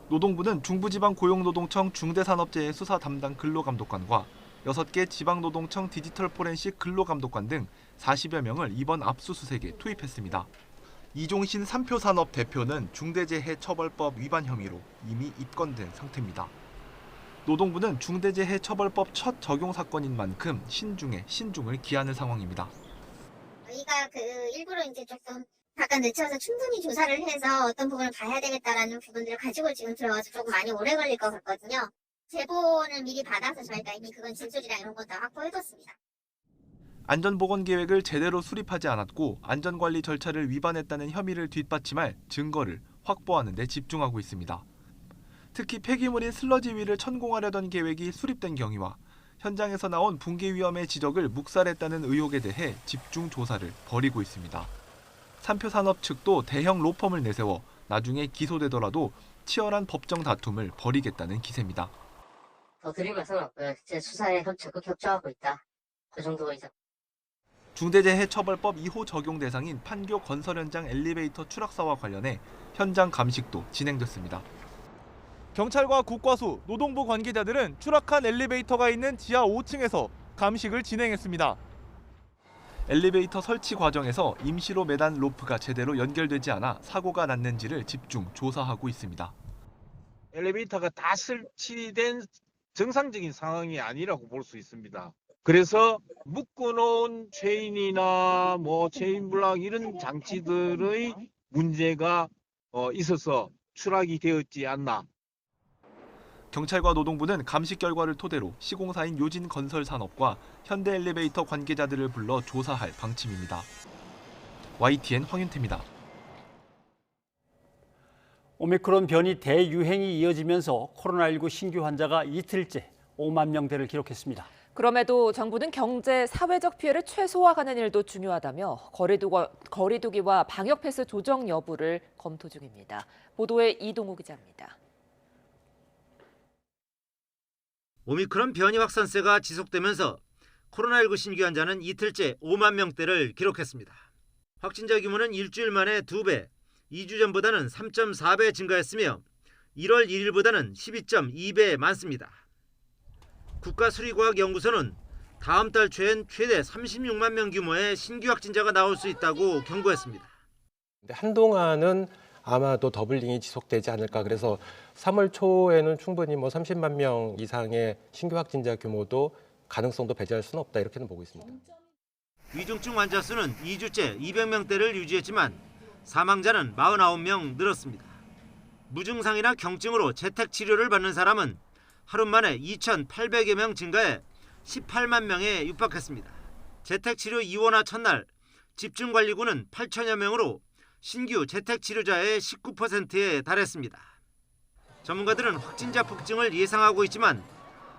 노동부는 중부지방고용노동청 중대산업재해 수사 담당 근로감독관과 6개 지방노동청 디지털 포렌식 근로감독관 등 40여 명을 이번 압수수색에 투입했습니다. 이종신 삼표산업 대표는 중대재해처벌법 위반 혐의로 이미 입건된 상태입니다. 노동부는 중대재해처벌법 첫 적용 사건인 만큼 신중에 신중을 기하는 상황입니다. 저희가 일부러 이제 조금 잠깐 늦춰서 충분히 조사를 해서 어떤 부분을 봐야 되겠다라는 부분들을 가지고 지금 들어와서 조금 많이 오래 걸릴 것 같거든요. 제보를 미리 받아서 저희가 이미 그건 진술이랑 이런 거 다 확보해뒀습니다. 안전보건계획을 제대로 수립하지 않았고 안전관리 절차를 위반했다는 혐의를 뒷받침할 증거를 확보하는 데 집중하고 있습니다. 특히 폐기물인 슬러지 위를 천공하려던 계획이 수립된 경위와 현장에서 나온 붕괴 위험의 지적을 묵살했다는 의혹에 대해 집중 조사를 벌이고 있습니다. 삼표산업 측도 대형 로펌을 내세워 나중에 기소되더라도 치열한 법정 다툼을 벌이겠다는 기세입니다. 더 드리면 상관없고요. 제 수사에 적극 협조하고 있다. 그 정도이죠. 중대재해처벌법 2호 적용 대상인 판교 건설 현장 엘리베이터 추락사와 관련해 현장 감식도 진행됐습니다. 경찰과 국과수, 노동부 관계자들은 추락한 엘리베이터가 있는 지하 5층에서 감식을 진행했습니다. 엘리베이터 설치 과정에서 임시로 매단 로프가 제대로 연결되지 않아 사고가 났는지를 집중 조사하고 있습니다. 엘리베이터가 다 설치된 정상적인 상황이 아니라고 볼 수 있습니다. 그래서 묶어놓은 체인이나 체인 블락 이런 장치들의 문제가 있어서 추락이 되었지 않나. 경찰과 노동부는 감식 결과를 토대로 시공사인 요진건설산업과 현대엘리베이터 관계자들을 불러 조사할 방침입니다. YTN 황윤태입니다. 오미크론 변이 대유행이 이어지면서 코로나19 신규 환자가 이틀째 5만 명대를 기록했습니다. 그럼에도 정부는 경제, 사회적 피해를 최소화하는 일도 중요하다며 거리두기와 방역 패스 조정 여부를 검토 중입니다. 보도에 이동우 기자입니다. 오미크론 변이 확산세가 지속되면서 코로나19 신규 환자는 이틀째 5만 명대를 기록했습니다. 확진자 규모는 일주일 만에 2배, 2주 전보다는 3.4배 증가했으며 1월 1일보다는 12.2배 많습니다. 국가수리과학연구소는 다음 달 초엔 최대 36만 명 규모의 신규 확진자가 나올 수 있다고 경고했습니다. 한동안은 아마도 더블링이 지속되지 않을까. 그래서 3월 초에는 충분히 30만 명 이상의 신규 확진자 규모도 가능성도 배제할 수는 없다. 이렇게는 보고 있습니다. 위중증 환자 수는 2주째 200명대를 유지했지만 사망자는 49명 늘었습니다. 무증상이나 경증으로 재택 치료를 받는 사람은 하루 만에 2,800여 명 증가해 18만 명에 육박했습니다. 재택 치료 입원화 첫날 집중관리군은 8천여 명으로 신규 재택 치료자의 19%에 달했습니다. 전문가들은 확진자 폭증을 예상하고 있지만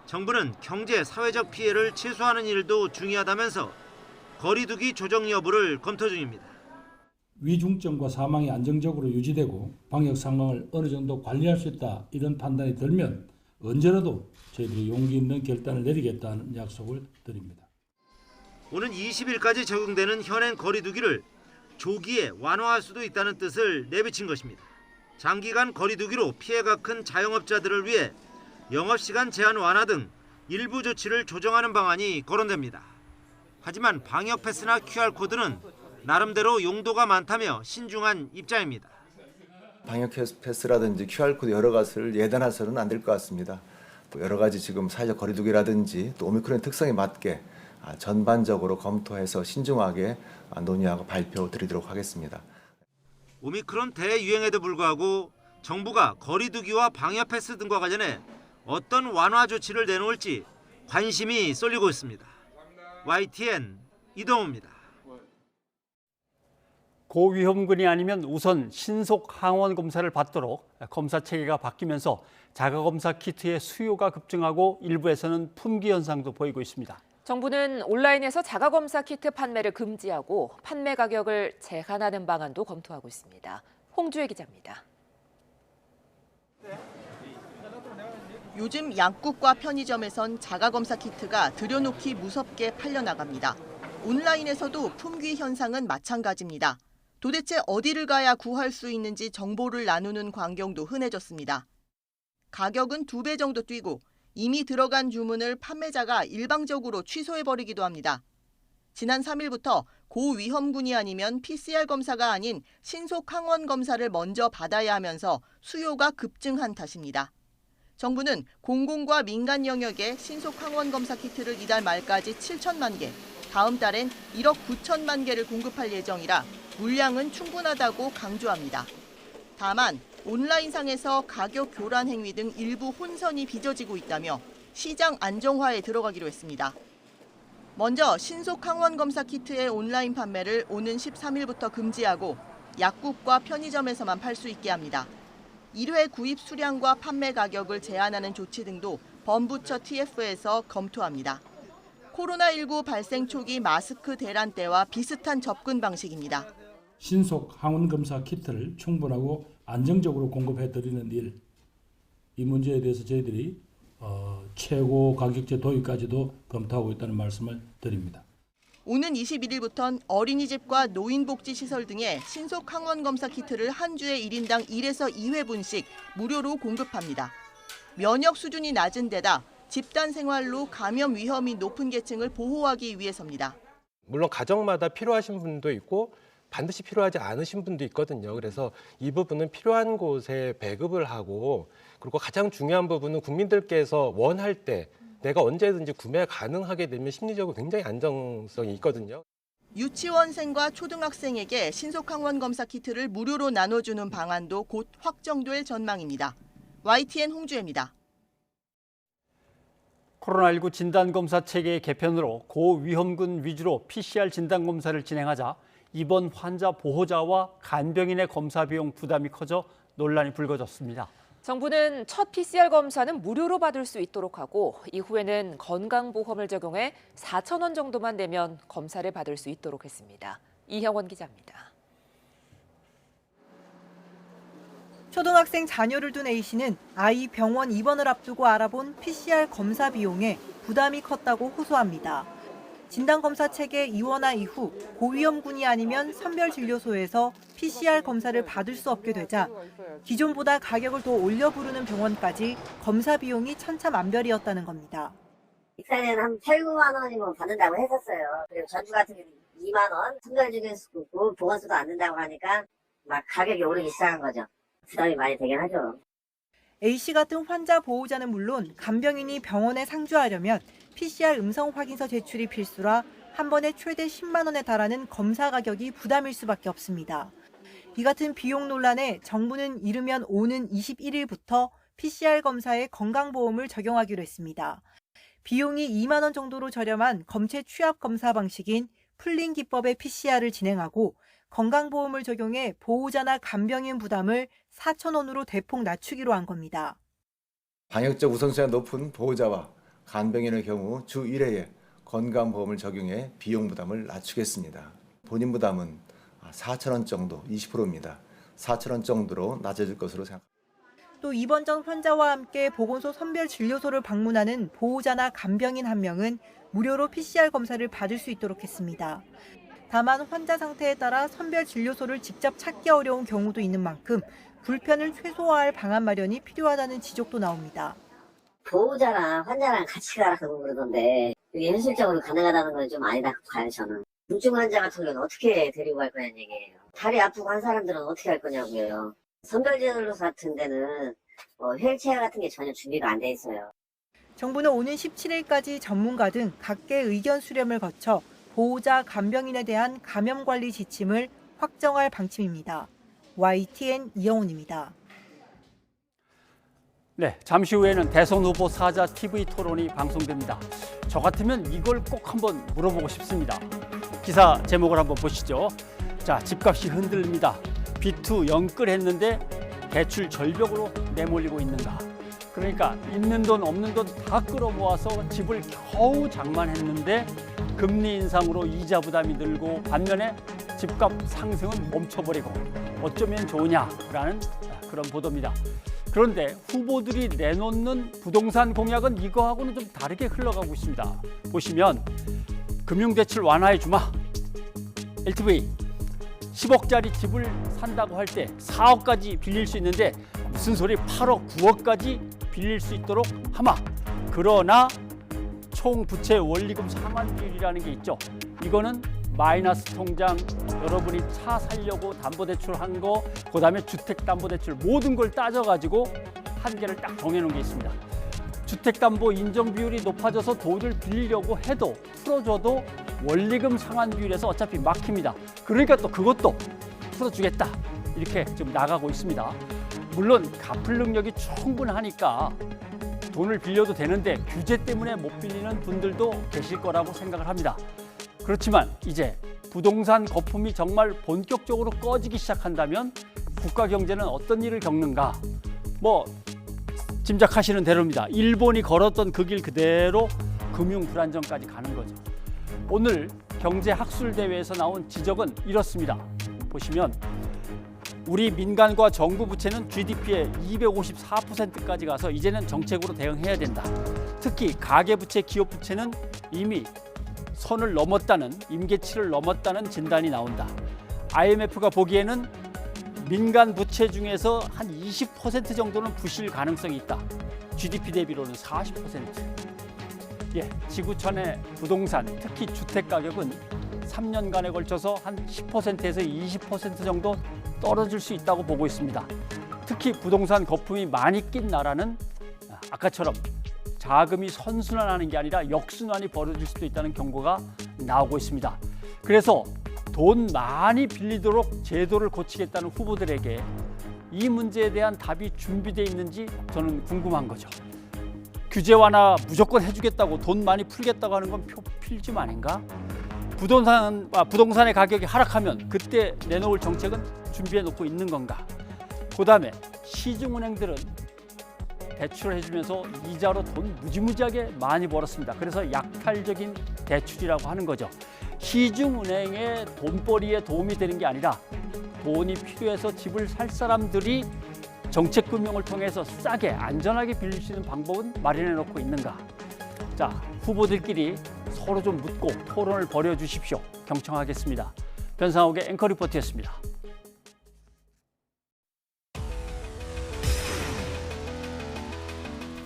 정부는 경제, 사회적 피해를 최소화하는 일도 중요하다면서 거리두기 조정 여부를 검토 중입니다. 위중증과 사망이 안정적으로 유지되고 방역 상황을 어느 정도 관리할 수 있다 이런 판단이 들면 언제라도 저희들이 용기 있는 결단을 내리겠다는 약속을 드립니다. 오는 20일까지 적용되는 현행 거리두기를 조기에 완화할 수도 있다는 뜻을 내비친 것입니다. 장기간 거리두기로 피해가 큰 자영업자들을 위해 영업시간 제한 완화 등 일부 조치를 조정하는 방안이 거론됩니다. 하지만 방역 패스나 QR코드는 나름대로 용도가 많다며 신중한 입장입니다. 방역 패스라든지 QR코드 여러 가지를 예단해서는 안 될 것 같습니다. 여러 가지 지금 사회적 거리두기라든지 또 오미크론의 특성에 맞게 전반적으로 검토해서 신중하게 논의하고 발표드리도록 하겠습니다. 오미크론 대유행에도 불구하고 정부가 거리두기와 방역 패스 등과 관련해 어떤 완화 조치를 내놓을지 관심이 쏠리고 있습니다. YTN 이동우입니다. 고위험군이 아니면 우선 신속 항원 검사를 받도록 검사 체계가 바뀌면서 자가검사 키트의 수요가 급증하고 일부에서는 품귀 현상도 보이고 있습니다. 정부는 온라인에서 자가검사 키트 판매를 금지하고 판매 가격을 제한하는 방안도 검토하고 있습니다. 홍주혜 기자입니다. 요즘 약국과 편의점에선 자가검사 키트가 들여놓기 무섭게 팔려나갑니다. 온라인에서도 품귀 현상은 마찬가지입니다. 도대체 어디를 가야 구할 수 있는지 정보를 나누는 광경도 흔해졌습니다. 가격은 2배 정도 뛰고 이미 들어간 주문을 판매자가 일방적으로 취소해버리기도 합니다. 지난 3일부터 고위험군이 아니면 PCR 검사가 아닌 신속 항원 검사를 먼저 받아야 하면서 수요가 급증한 탓입니다. 정부는 공공과 민간 영역에 신속 항원 검사 키트를 이달 말까지 7천만 개, 다음 달엔 1억 9천만 개를 공급할 예정이라 물량은 충분하다고 강조합니다. 다만 온라인상에서 가격 교란 행위 등 일부 혼선이 빚어지고 있다며 시장 안정화에 들어가기로 했습니다. 먼저 신속 항원 검사 키트의 온라인 판매를 오는 13일부터 금지하고 약국과 편의점에서만 팔 수 있게 합니다. 1회 구입 수량과 판매 가격을 제한하는 조치 등도 범부처 TF에서 검토합니다. 코로나19 발생 초기 마스크 대란 때와 비슷한 접근 방식입니다. 신속 항원 검사 키트를 충분하고 안정적으로 공급해드리는 일, 이 문제에 대해서 저희들이 최고 가격제 도입까지도 검토하고 있다는 말씀을 드립니다. 오는 21일부터는 어린이집과 노인복지시설 등의 신속 항원 검사 키트를 한 주에 1인당 1에서 2회분씩 무료로 공급합니다. 면역 수준이 낮은 데다 집단 생활로 감염 위험이 높은 계층을 보호하기 위해서입니다. 물론 가정마다 필요하신 분도 있고 반드시 필요하지 않으신 분도 있거든요. 그래서 이 부분은 필요한 곳에 배급을 하고, 그리고 가장 중요한 부분은 국민들께서 원할 때 내가 언제든지 구매 가능하게 되면 심리적으로 굉장히 안정성이 있거든요. 유치원생과 초등학생에게 신속항원 검사 키트를 무료로 나눠주는 방안도 곧 확정될 전망입니다. YTN 홍주혜입니다. 코로나19 진단검사 체계의 개편으로 고위험군 위주로 PCR 진단검사를 진행하자 입원 환자 보호자와 간병인의 검사 비용 부담이 커져 논란이 불거졌습니다. 정부는 첫 PCR 검사는 무료로 받을 수 있도록 하고 이후에는 건강보험을 적용해 4천 원 정도만 내면 검사를 받을 수 있도록 했습니다. 이형원 기자입니다. 초등학생 자녀를 둔 A씨는 아이 병원 입원을 앞두고 알아본 PCR 검사 비용에 부담이 컸다고 호소합니다. 진단검사 체계 이원화 이후 고위험군이 아니면 선별진료소에서 PCR 검사를 받을 수 없게 되자 기존보다 가격을 더 올려 부르는 병원까지 검사 비용이 천차만별이었다는 겁니다. 익산에는 한 8, 9만 원이면 받는다고 했었어요. 그리고 전주 같은 경우는 2만 원, 선별진료소 보건소도 안 된다고 하니까 막 가격이 오르기 시작한 거죠. 부담이 많이 되긴 하죠. A씨 같은 환자 보호자는 물론 간병인이 병원에 상주하려면 PCR 음성 확인서 제출이 필수라 한 번에 최대 10만 원에 달하는 검사 가격이 부담일 수밖에 없습니다. 이 같은 비용 논란에 정부는 이르면 오는 21일부터 PCR 검사에 건강보험을 적용하기로 했습니다. 비용이 2만 원 정도로 저렴한 검체 취합 검사 방식인 풀링 기법의 PCR을 진행하고 건강보험을 적용해 보호자나 간병인 부담을 4천 원으로 대폭 낮추기로 한 겁니다. 방역적 우선순위가 높은 보호자와 간병인의 경우 주 1회에 건강보험을 적용해 비용 부담을 낮추겠습니다. 본인 부담은 4천 원 정도, 20%입니다. 4천 원 정도로 낮아질 것으로 생각합니다. 또 입원 전 환자와 함께 보건소 선별진료소를 방문하는 보호자나 간병인 한 명은 무료로 PCR 검사를 받을 수 있도록 했습니다. 다만 환자 상태에 따라 선별진료소를 직접 찾기 어려운 경우도 있는 만큼 불편을 최소화할 방안 마련이 필요하다는 지적도 나옵니다. 보호자랑 환자랑 같이 가라고 그러던데 이게 현실적으로 가능하다는 건 좀 아니다 봐요, 저는. 중증 환자 같은 경우는 어떻게 데리고 갈 거냐는 얘기예요. 다리 아프고 한 사람들은 어떻게 할 거냐고요. 선별진료소 같은 데는 휠체어 같은 게 전혀 준비가 안 돼 있어요. 정부는 오는 17일까지 전문가 등 각계 의견 수렴을 거쳐 보호자, 간병인에 대한 감염 관리 지침을 확정할 방침입니다. YTN 이영훈입니다. 네, 잠시 후에는 대선 후보 사자 TV 토론이 방송됩니다. 저 같으면 이걸 꼭 한번 물어보고 싶습니다. 기사 제목을 한번 보시죠. 자, 집값이 흔들립니다. B2 영끌했는데 대출 절벽으로 내몰리고 있는가. 그러니까 있는 돈 없는 돈 다 끌어모아서 집을 겨우 장만했는데 금리 인상으로 이자 부담이 늘고 반면에 집값 상승은 멈춰버리고 어쩌면 좋으냐라는 그런 보도입니다. 그런데 후보들이 내놓는 부동산 공약은 이거하고는 좀 다르게 흘러가고 있습니다. 보시면 금융대출 완화해 주마. LTV 10억짜리 집을 산다고 할 때 4억까지 빌릴 수 있는데 무슨 소리 8억, 9억까지 빌릴 수 있도록 하마. 그러나 총 부채 원리금 상환 비율이라는 게 있죠. 이거는 마이너스 통장, 여러분이 차 살려고 담보대출 한 거, 그다음에 주택담보대출 모든 걸 따져가지고 한계를 딱 정해놓은 게 있습니다. 주택담보 인정 비율이 높아져서 돈을 빌리려고 해도 풀어줘도 원리금 상환 비율에서 어차피 막힙니다. 그러니까 또 그것도 풀어주겠다 이렇게 지금 나가고 있습니다. 물론 갚을 능력이 충분하니까 돈을 빌려도 되는데 규제 때문에 못 빌리는 분들도 계실 거라고 생각을 합니다. 그렇지만 이제 부동산 거품이 정말 본격적으로 꺼지기 시작한다면 국가 경제는 어떤 일을 겪는가? 뭐 짐작하시는 대로입니다. 일본이 걸었던 그 길 그대로 금융 불안정까지 가는 거죠. 오늘 경제학술대회에서 나온 지적은 이렇습니다. 보시면 우리 민간과 정부 부채는 GDP의 254%까지 가서 이제는 정책으로 대응해야 된다. 특히 가계부채, 기업부채는 이미 선을 넘었다는, 임계치를 넘었다는 진단이 나온다. IMF가 보기에는 민간 부채 중에서 한 20% 정도는 부실 가능성이 있다. GDP 대비로는 40%. 예, 지구촌의 부동산, 특히 주택 가격은 3년간에 걸쳐서 한 10%에서 20% 정도 떨어질 수 있다고 보고 있습니다. 특히 부동산 거품이 많이 낀 나라는 아까처럼 자금이 선순환하는 게 아니라 역순환이 벌어질 수도 있다는 경고가 나오고 있습니다. 그래서 돈 많이 빌리도록 제도를 고치겠다는 후보들에게 이 문제에 대한 답이 준비되어 있는지 저는 궁금한 거죠. 규제 완화 무조건 해주겠다고 돈 많이 풀겠다고 하는 건 필즘 아닌가? 부동산의 가격이 하락하면 그때 내놓을 정책은 준비해 놓고 있는 건가? 그다음에 시중은행들은 대출을 해주면서 이자로 돈 무지무지하게 많이 벌었습니다. 그래서 약탈적인 대출이라고 하는 거죠. 시중은행의 돈벌이에 도움이 되는 게 아니라 돈이 필요해서 집을 살 사람들이 정책금융을 통해서 싸게 안전하게 빌릴 수 있는 방법은 마련해 놓고 있는가? 자, 후보들끼리 서로 좀 묻고 토론을 벌여주십시오. 경청하겠습니다. 변상욱의 앵커 리포트였습니다.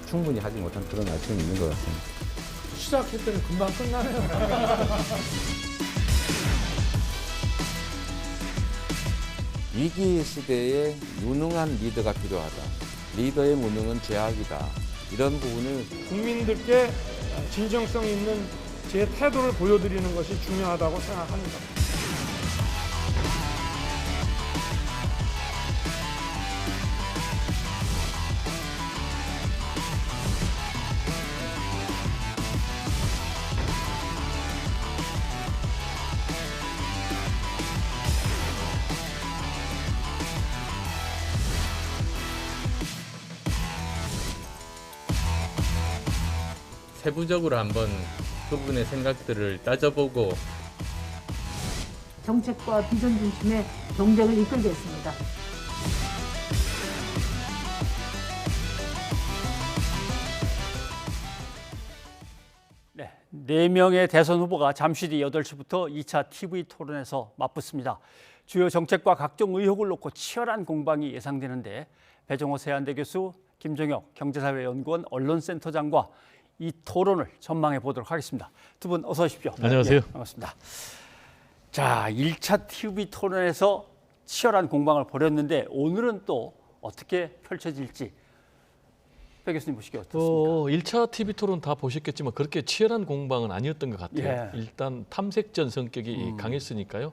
충분히 하지 못한 그런 아쉬움이 있는 것 같습니다. 시작했더니 금방 끝나네요. 위기 시대에 유능한 리더가 필요하다. 리더의 무능은 죄악이다. 이런 부분을 국민들께 진정성 있는 제 태도를 보여드리는 것이 중요하다고 생각합니다. 세부적으로 한번 그분의 생각들을 따져보고 정책과 비전 중심의 경쟁을 이끌겠습니다. 네, 4명의 대선 후보가 잠시 뒤 8시부터 2차 TV 토론에서 맞붙습니다. 주요 정책과 각종 의혹을 놓고 치열한 공방이 예상되는데 배종호 세한대 교수, 김종혁 경제사회연구원 언론센터장과 이 토론을 전망해 보도록 하겠습니다. 두 분 어서 오십시오. 안녕하세요. 네, 반갑습니다. 자, 1차 TV 토론에서 치열한 공방을 벌였는데 오늘은 또 어떻게 펼쳐질지 백 교수님 보시기에 어떻습니까? 1차 TV 토론 다 보셨겠지만 그렇게 치열한 공방은 아니었던 것 같아요. 예. 일단 탐색전 성격이 강했으니까요.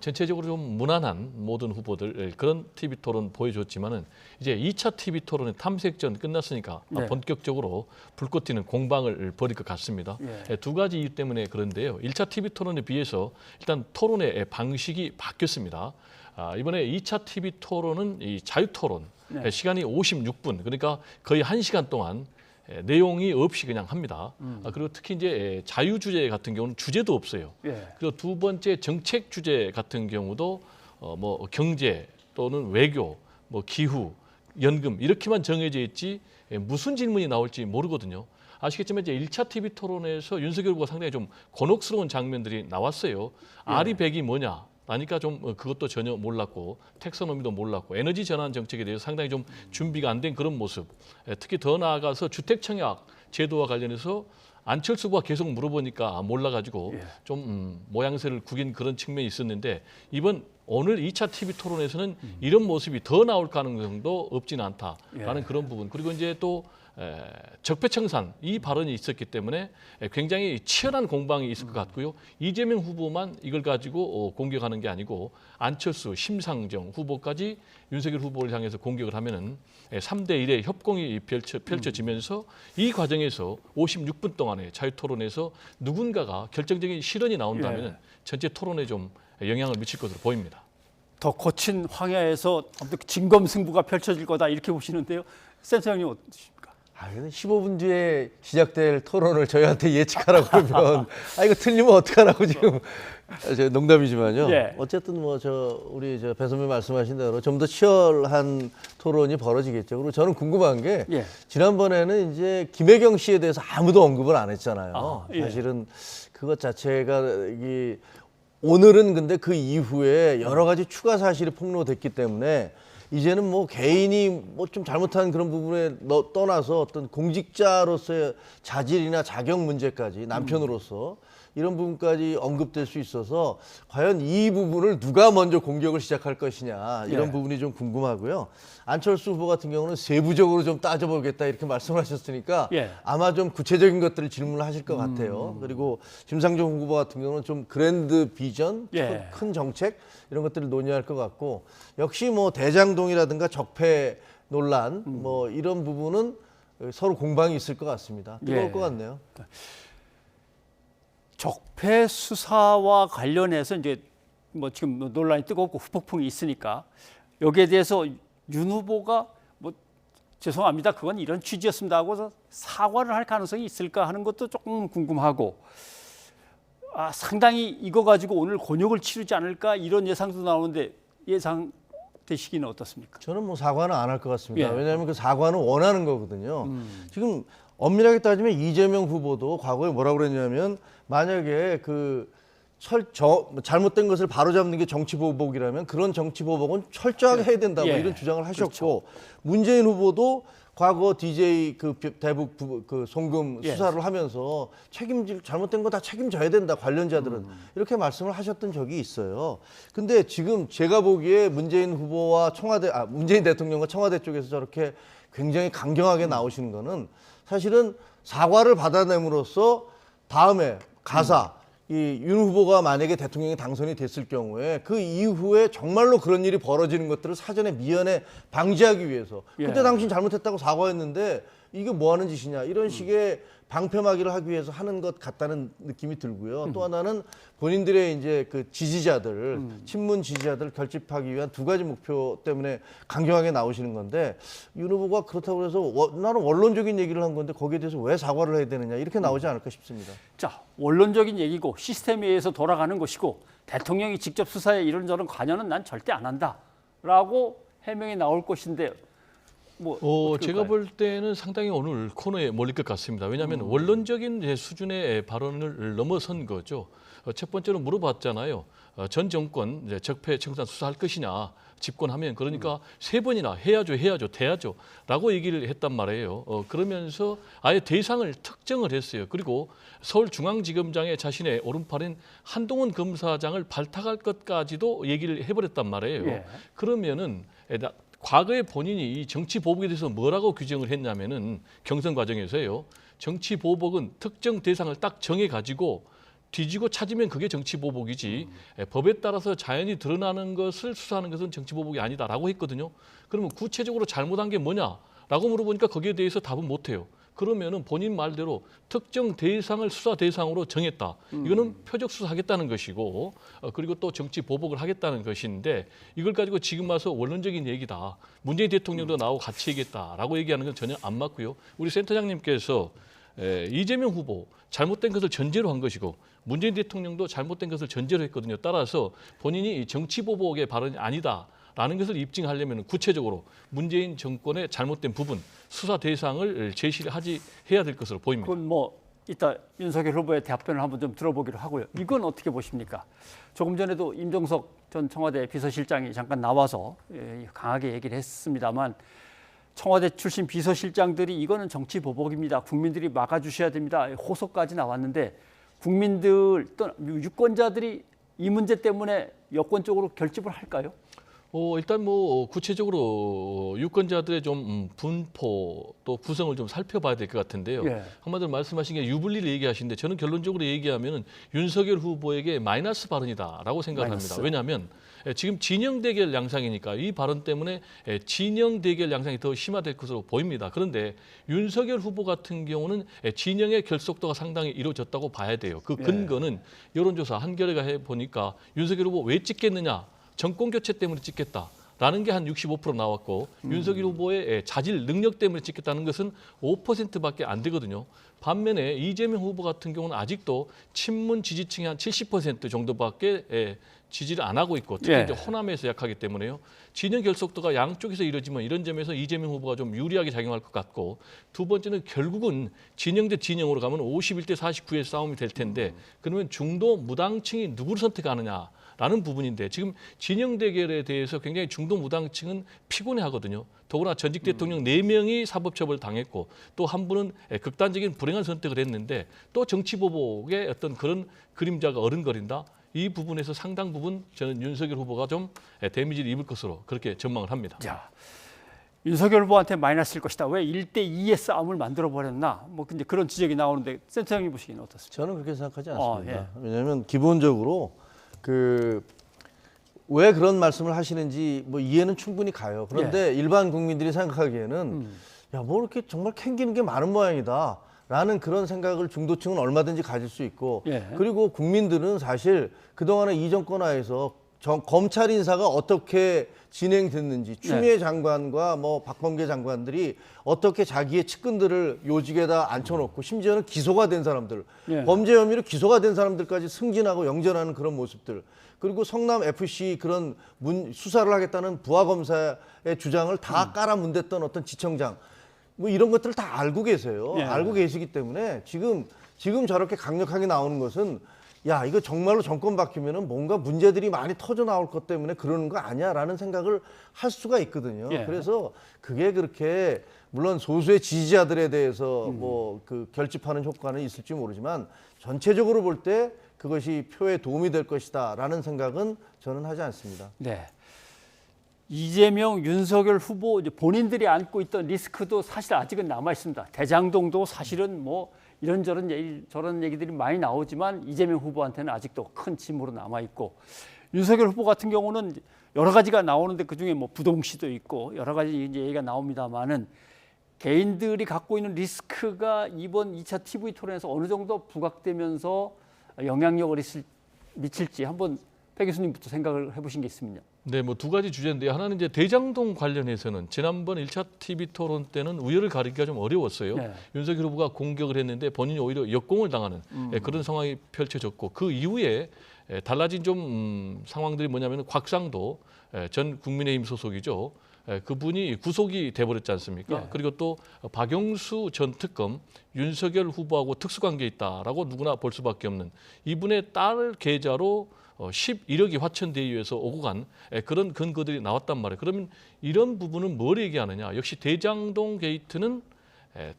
전체적으로 좀 무난한 모든 후보들 그런 TV 토론 보여줬지만은 이제 2차 TV 토론의 탐색전 끝났으니까 네. 본격적으로 불꽃 튀는 공방을 벌일 것 같습니다. 예. 두 가지 이유 때문에 그런데요. 1차 TV 토론에 비해서 일단 토론의 방식이 바뀌었습니다. 이번에 2차 TV 토론은 이 자유 토론 네. 시간이 56분 그러니까 거의 1시간 동안 내용이 없이 그냥 합니다. 그리고 특히 이제 자유 주제 같은 경우는 주제도 없어요. 예. 그리고 두 번째 정책 주제 같은 경우도 뭐 경제 또는 외교, 뭐 기후, 연금 이렇게만 정해져 있지 무슨 질문이 나올지 모르거든요. 아시겠지만 이제 1차 TV 토론에서 윤석열 후보가 상당히 좀 곤혹스러운 장면들이 나왔어요. 아리 백이 뭐냐? 라니까 좀 그것도 전혀 몰랐고 텍소노미도 몰랐고 에너지 전환 정책에 대해서 상당히 좀 준비가 안 된 그런 모습. 특히 더 나아가서 주택 청약 제도와 관련해서 안철수 후보가 계속 물어보니까 몰라가지고 좀 모양새를 구긴 그런 측면이 있었는데 오늘 2차 TV 토론에서는 이런 모습이 더 나올 가능성도 없지는 않다라는 그런 부분. 그리고 이제 또 적폐청산 이 발언이 있었기 때문에 굉장히 치열한 공방이 있을 것 같고요. 이재명 후보만 이걸 가지고 공격하는 게 아니고 안철수, 심상정 후보까지 윤석열 후보를 향해서 공격을 하면은 3대 1의 협공이 펼쳐지면서 이 과정에서 56분 동안의 자유 토론에서 누군가가 결정적인 실언이 나온다면은 전체 토론에 좀 영향을 미칠 것으로 보입니다. 더 거친 황야에서 아무튼 진검승부가 펼쳐질 거다 이렇게 보시는데요. 센터장님 어떠십니까? 근데 15분 뒤에 시작될 토론을 저희한테 예측하라고 그러면 이거 틀리면 어떡하라고 지금 농담이지만요. 예. 어쨌든 뭐 우리 배 선배 말씀하신 대로 좀 더 치열한 토론이 벌어지겠죠. 그리고 저는 궁금한 게 지난번에는 이제 김혜경 씨에 대해서 아무도 언급을 안 했잖아요. 사실은 그것 자체가 오늘은 근데 그 이후에 여러 가지 추가 사실이 폭로됐기 때문에 이제는 뭐 개인이 뭐 좀 잘못한 그런 부분에 떠나서 어떤 공직자로서의 자질이나 자격 문제까지 남편으로서 이런 부분까지 언급될 수 있어서 과연 이 부분을 누가 먼저 공격을 시작할 것이냐 이런 부분이 좀 궁금하고요. 안철수 후보 같은 경우는 세부적으로 좀 따져보겠다 이렇게 말씀을 하셨으니까 아마 좀 구체적인 것들을 질문을 하실 것 같아요. 그리고 심상정 후보 같은 경우는 좀 그랜드 비전, 큰 정책 이런 것들을 논의할 것 같고 역시 뭐 대장동이라든가 적폐 논란 뭐 이런 부분은 서로 공방이 있을 것 같습니다. 뜨거울 것 같네요. 적폐 수사와 관련해서 이제 뭐 지금 논란이 뜨겁고 후폭풍이 있으니까 여기에 대해서 윤 후보가 뭐 죄송합니다. 그건 이런 취지였습니다 하고서 사과를 할 가능성이 있을까 하는 것도 조금 궁금하고 상당히 이거 가지고 오늘 곤욕을 치르지 않을까 이런 예상도 나오는데 예상되시기는 어떻습니까? 저는 뭐 사과는 안 할 것 같습니다. 왜냐하면 그 사과는 원하는 거거든요. 지금 엄밀하게 따지면 이재명 후보도 과거에 뭐라고 그랬냐면 만약에 잘못된 것을 바로잡는 게 정치보복이라면 그런 정치보복은 철저하게 해야 된다고 이런 주장을 하셨고 문재인 후보도 과거 DJ 대북 송금 수사를 하면서 잘못된 거 다 책임져야 된다 관련자들은 이렇게 말씀을 하셨던 적이 있어요. 근데 지금 제가 보기에 문재인 후보와 문재인 대통령과 청와대 쪽에서 저렇게 굉장히 강경하게 나오시는 거는 사실은 사과를 받아냄으로써 다음에 이 윤 후보가 만약에 대통령이 당선이 됐을 경우에 그 이후에 정말로 그런 일이 벌어지는 것들을 사전에 미연에 방지하기 위해서 그때 당신 잘못했다고 사과했는데 이게 뭐 하는 짓이냐 이런 식의 방패막이를 하기 위해서 하는 것 같다는 느낌이 들고요. 또 하나는 본인들의 이제 그 지지자들, 친문 지지자들 결집하기 위한 두 가지 목표 때문에 강경하게 나오시는 건데 윤 후보가 그렇다고 해서 나는 원론적인 얘기를 한 건데 거기에 대해서 왜 사과를 해야 되느냐 이렇게 나오지 않을까 싶습니다. 자, 원론적인 얘기고 시스템에 의해서 돌아가는 것이고 대통령이 직접 수사에 이런저런 관여는 난 절대 안 한다라고 해명이 나올 것인데 제가 볼 때는 상당히 오늘 코너에 몰릴 것 같습니다. 왜냐하면 원론적인 수준의 발언을 넘어선 거죠. 첫 번째로 물어봤잖아요. 전 정권 적폐 청산 수사할 것이냐 집권하면 그러니까 세 번이나 해야죠 돼야죠라고 얘기를 했단 말이에요. 그러면서 아예 대상을 특정을 했어요. 그리고 서울중앙지검장의 자신의 오른팔인 한동훈 검사장을 발탁할 것까지도 얘기를 해버렸단 말이에요. 그러면은 과거에 본인이 이 정치 보복에 대해서 뭐라고 규정을 했냐면은 경선 과정에서요. 정치 보복은 특정 대상을 딱 정해 가지고 뒤지고 찾으면 그게 정치 보복이지 법에 따라서 자연히 드러나는 것을 수사하는 것은 정치 보복이 아니다라고 했거든요. 그러면 구체적으로 잘못한 게 뭐냐라고 물어보니까 거기에 대해서 답은 못해요. 그러면은 본인 말대로 특정 대상을 수사 대상으로 정했다. 이거는 표적 수사하겠다는 것이고 그리고 또 정치 보복을 하겠다는 것인데 이걸 가지고 지금 와서 원론적인 얘기다. 문재인 대통령도 나오고 같이 얘기했다라고 얘기하는 건 전혀 안 맞고요. 우리 센터장님께서 이재명 후보 잘못된 것을 전제로 한 것이고 문재인 대통령도 잘못된 것을 전제로 했거든요. 따라서 본인이 정치 보복의 발언이 아니다라는 것을 입증하려면 구체적으로 문재인 정권의 잘못된 부분 수사 대상을 제시를 해야 될 것으로 보입니다. 그건 뭐 이따 윤석열 후보의 답변을 한번 좀 들어보기로 하고요. 이건 어떻게 보십니까? 조금 전에도 임종석 전 청와대 비서실장이 잠깐 나와서 강하게 얘기를 했습니다만 청와대 출신 비서실장들이 이거는 정치 보복입니다. 국민들이 막아주셔야 됩니다. 호소까지 나왔는데 국민들 또 유권자들이 이 문제 때문에 여권 쪽으로 결집을 할까요? 일단 뭐 구체적으로 유권자들의 좀 분포 또 구성을 좀 살펴봐야 될 것 같은데요. 예. 한마디로 말씀하신 게 유불리를 얘기하시는데 저는 결론적으로 얘기하면은 윤석열 후보에게 마이너스 발언이다라고 생각합니다. 왜냐하면 지금 진영 대결 양상이니까 이 발언 때문에 진영 대결 양상이 더 심화될 것으로 보입니다. 그런데 윤석열 후보 같은 경우는 진영의 결속도가 상당히 이루어졌다고 봐야 돼요. 그 근거는 여론조사 한겨레가 해보니까 윤석열 후보 왜 찍겠느냐. 정권 교체 때문에 찍겠다라는 게 한 65% 나왔고 윤석열 후보의 자질 능력 때문에 찍겠다는 것은 5%밖에 안 되거든요. 반면에 이재명 후보 같은 경우는 아직도 친문 지지층이 한 70% 정도밖에 지지를 안 하고 있고 특히 이제 호남에서 약하기 때문에요. 진영 결속도가 양쪽에서 이루어지면 이런 점에서 이재명 후보가 좀 유리하게 작용할 것 같고 두 번째는 결국은 진영 대 진영으로 가면 51대 49의 싸움이 될 텐데 그러면 중도 무당층이 누구를 선택하느냐. 라는 부분인데 지금 진영 대결에 대해서 굉장히 중도 무당층은 피곤해하거든요. 더구나 전직 대통령 4명이 사법처벌 당했고 또 한 분은 극단적인 불행한 선택을 했는데 또 정치 보복의 어떤 그런 그림자가 어른거린다. 이 부분에서 상당 부분 저는 윤석열 후보가 좀 데미지를 입을 것으로 그렇게 전망을 합니다. 자, 윤석열 후보한테 마이너스일 것이다. 왜 1대2의 싸움을 만들어버렸나? 뭐 근데 그런 지적이 나오는데 센터장님 보시기는 어떻습니까? 저는 그렇게 생각하지 않습니다. 예. 왜냐하면 기본적으로 왜 그런 말씀을 하시는지 뭐 이해는 충분히 가요. 그런데 일반 국민들이 생각하기에는 야, 뭐 이렇게 정말 캥기는 게 많은 모양이다. 라는 그런 생각을 중도층은 얼마든지 가질 수 있고 그리고 국민들은 사실 그동안에 이 정권 하에서 검찰 인사가 어떻게 진행됐는지 추미애 장관과 뭐 박범계 장관들이 어떻게 자기의 측근들을 요직에다 앉혀놓고 심지어는 기소가 된 사람들 범죄 혐의로 기소가 된 사람들까지 승진하고 영전하는 그런 모습들 그리고 성남 FC 그런 수사를 하겠다는 부하 검사의 주장을 다 깔아문댔던 어떤 지청장 뭐 이런 것들을 다 알고 계세요. 알고 계시기 때문에 지금 저렇게 강력하게 나오는 것은 야 이거 정말로 정권 바뀌면은 뭔가 문제들이 많이 터져 나올 것 때문에 그러는 거 아니야라는 생각을 할 수가 있거든요. 그래서 그게 그렇게 물론 소수의 지지자들에 대해서 뭐 그 결집하는 효과는 있을지 모르지만 전체적으로 볼 때 그것이 표에 도움이 될 것이다라는 생각은 저는 하지 않습니다. 네. 이재명, 윤석열 후보 본인들이 안고 있던 리스크도 사실 아직은 남아 있습니다. 대장동도 사실은 뭐 이런저런 저런 얘기들이 많이 나오지만 이재명 후보한테는 아직도 큰 짐으로 남아 있고 윤석열 후보 같은 경우는 여러 가지가 나오는데 그중에 뭐 부동시도 있고 여러 가지 이제 얘기가 나옵니다만은 개인들이 갖고 있는 리스크가 이번 2차 TV 토론에서 어느 정도 부각되면서 영향력을 미칠지 한번 배 교수님부터 생각을 해보신 게 있습니다. 네, 뭐 두 가지 주제인데요. 하나는 이제 대장동 관련해서는 지난번 1차 TV 토론 때는 우열을 가리기가 좀 어려웠어요. 윤석열 후보가 공격을 했는데 본인이 오히려 역공을 당하는 그런 상황이 펼쳐졌고 그 이후에 달라진 좀 상황들이 뭐냐면 곽상도 전 국민의힘 소속이죠. 그분이 구속이 돼버렸지 않습니까? 그리고 또 박영수 전 특검 윤석열 후보하고 특수관계 있다라고 누구나 볼 수밖에 없는 이분의 딸 계좌로 11억이 화천대유에서 오고 간 그런 근거들이 나왔단 말이에요. 그러면 이런 부분은 뭘 얘기하느냐. 역시 대장동 게이트는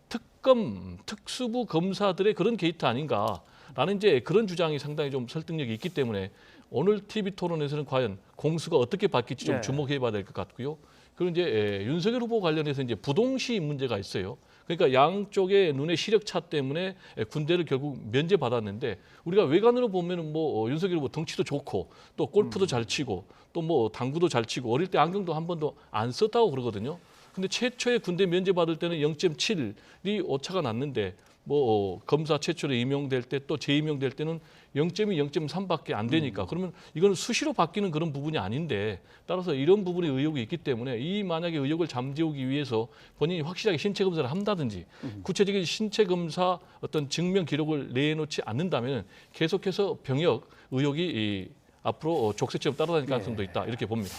특검, 특수부 검사들의 그런 게이트 아닌가라는 이제 그런 주장이 상당히 좀 설득력이 있기 때문에 오늘 TV 토론에서는 과연 공수가 어떻게 바뀔지 좀 주목해 봐야 될 것 같고요. 그리고 이제 윤석열 후보 관련해서 이제 부동시 문제가 있어요. 그러니까 양쪽의 눈의 시력차 때문에 군대를 결국 면제받았는데 우리가 외관으로 보면은 뭐 윤석열 후보 덩치도 좋고 또 골프도 잘 치고 또 뭐 당구도 잘 치고 어릴 때 안경도 한 번도 안 썼다고 그러거든요. 근데 최초의 군대 면제받을 때는 0.7이 오차가 났는데 뭐 검사 최초로 임용될 때 또 재임용될 때는 0.2, 0.3밖에 안 되니까 그러면 이건 수시로 바뀌는 그런 부분이 아닌데 따라서 이런 부분에 의혹이 있기 때문에 이 만약에 의혹을 잠재우기 위해서 본인이 확실하게 신체 검사를 한다든지 구체적인 신체 검사 어떤 증명 기록을 내놓지 않는다면 계속해서 병역 의혹이 앞으로 족쇄처럼 따라다닐 가능성도 있다 이렇게 봅니다.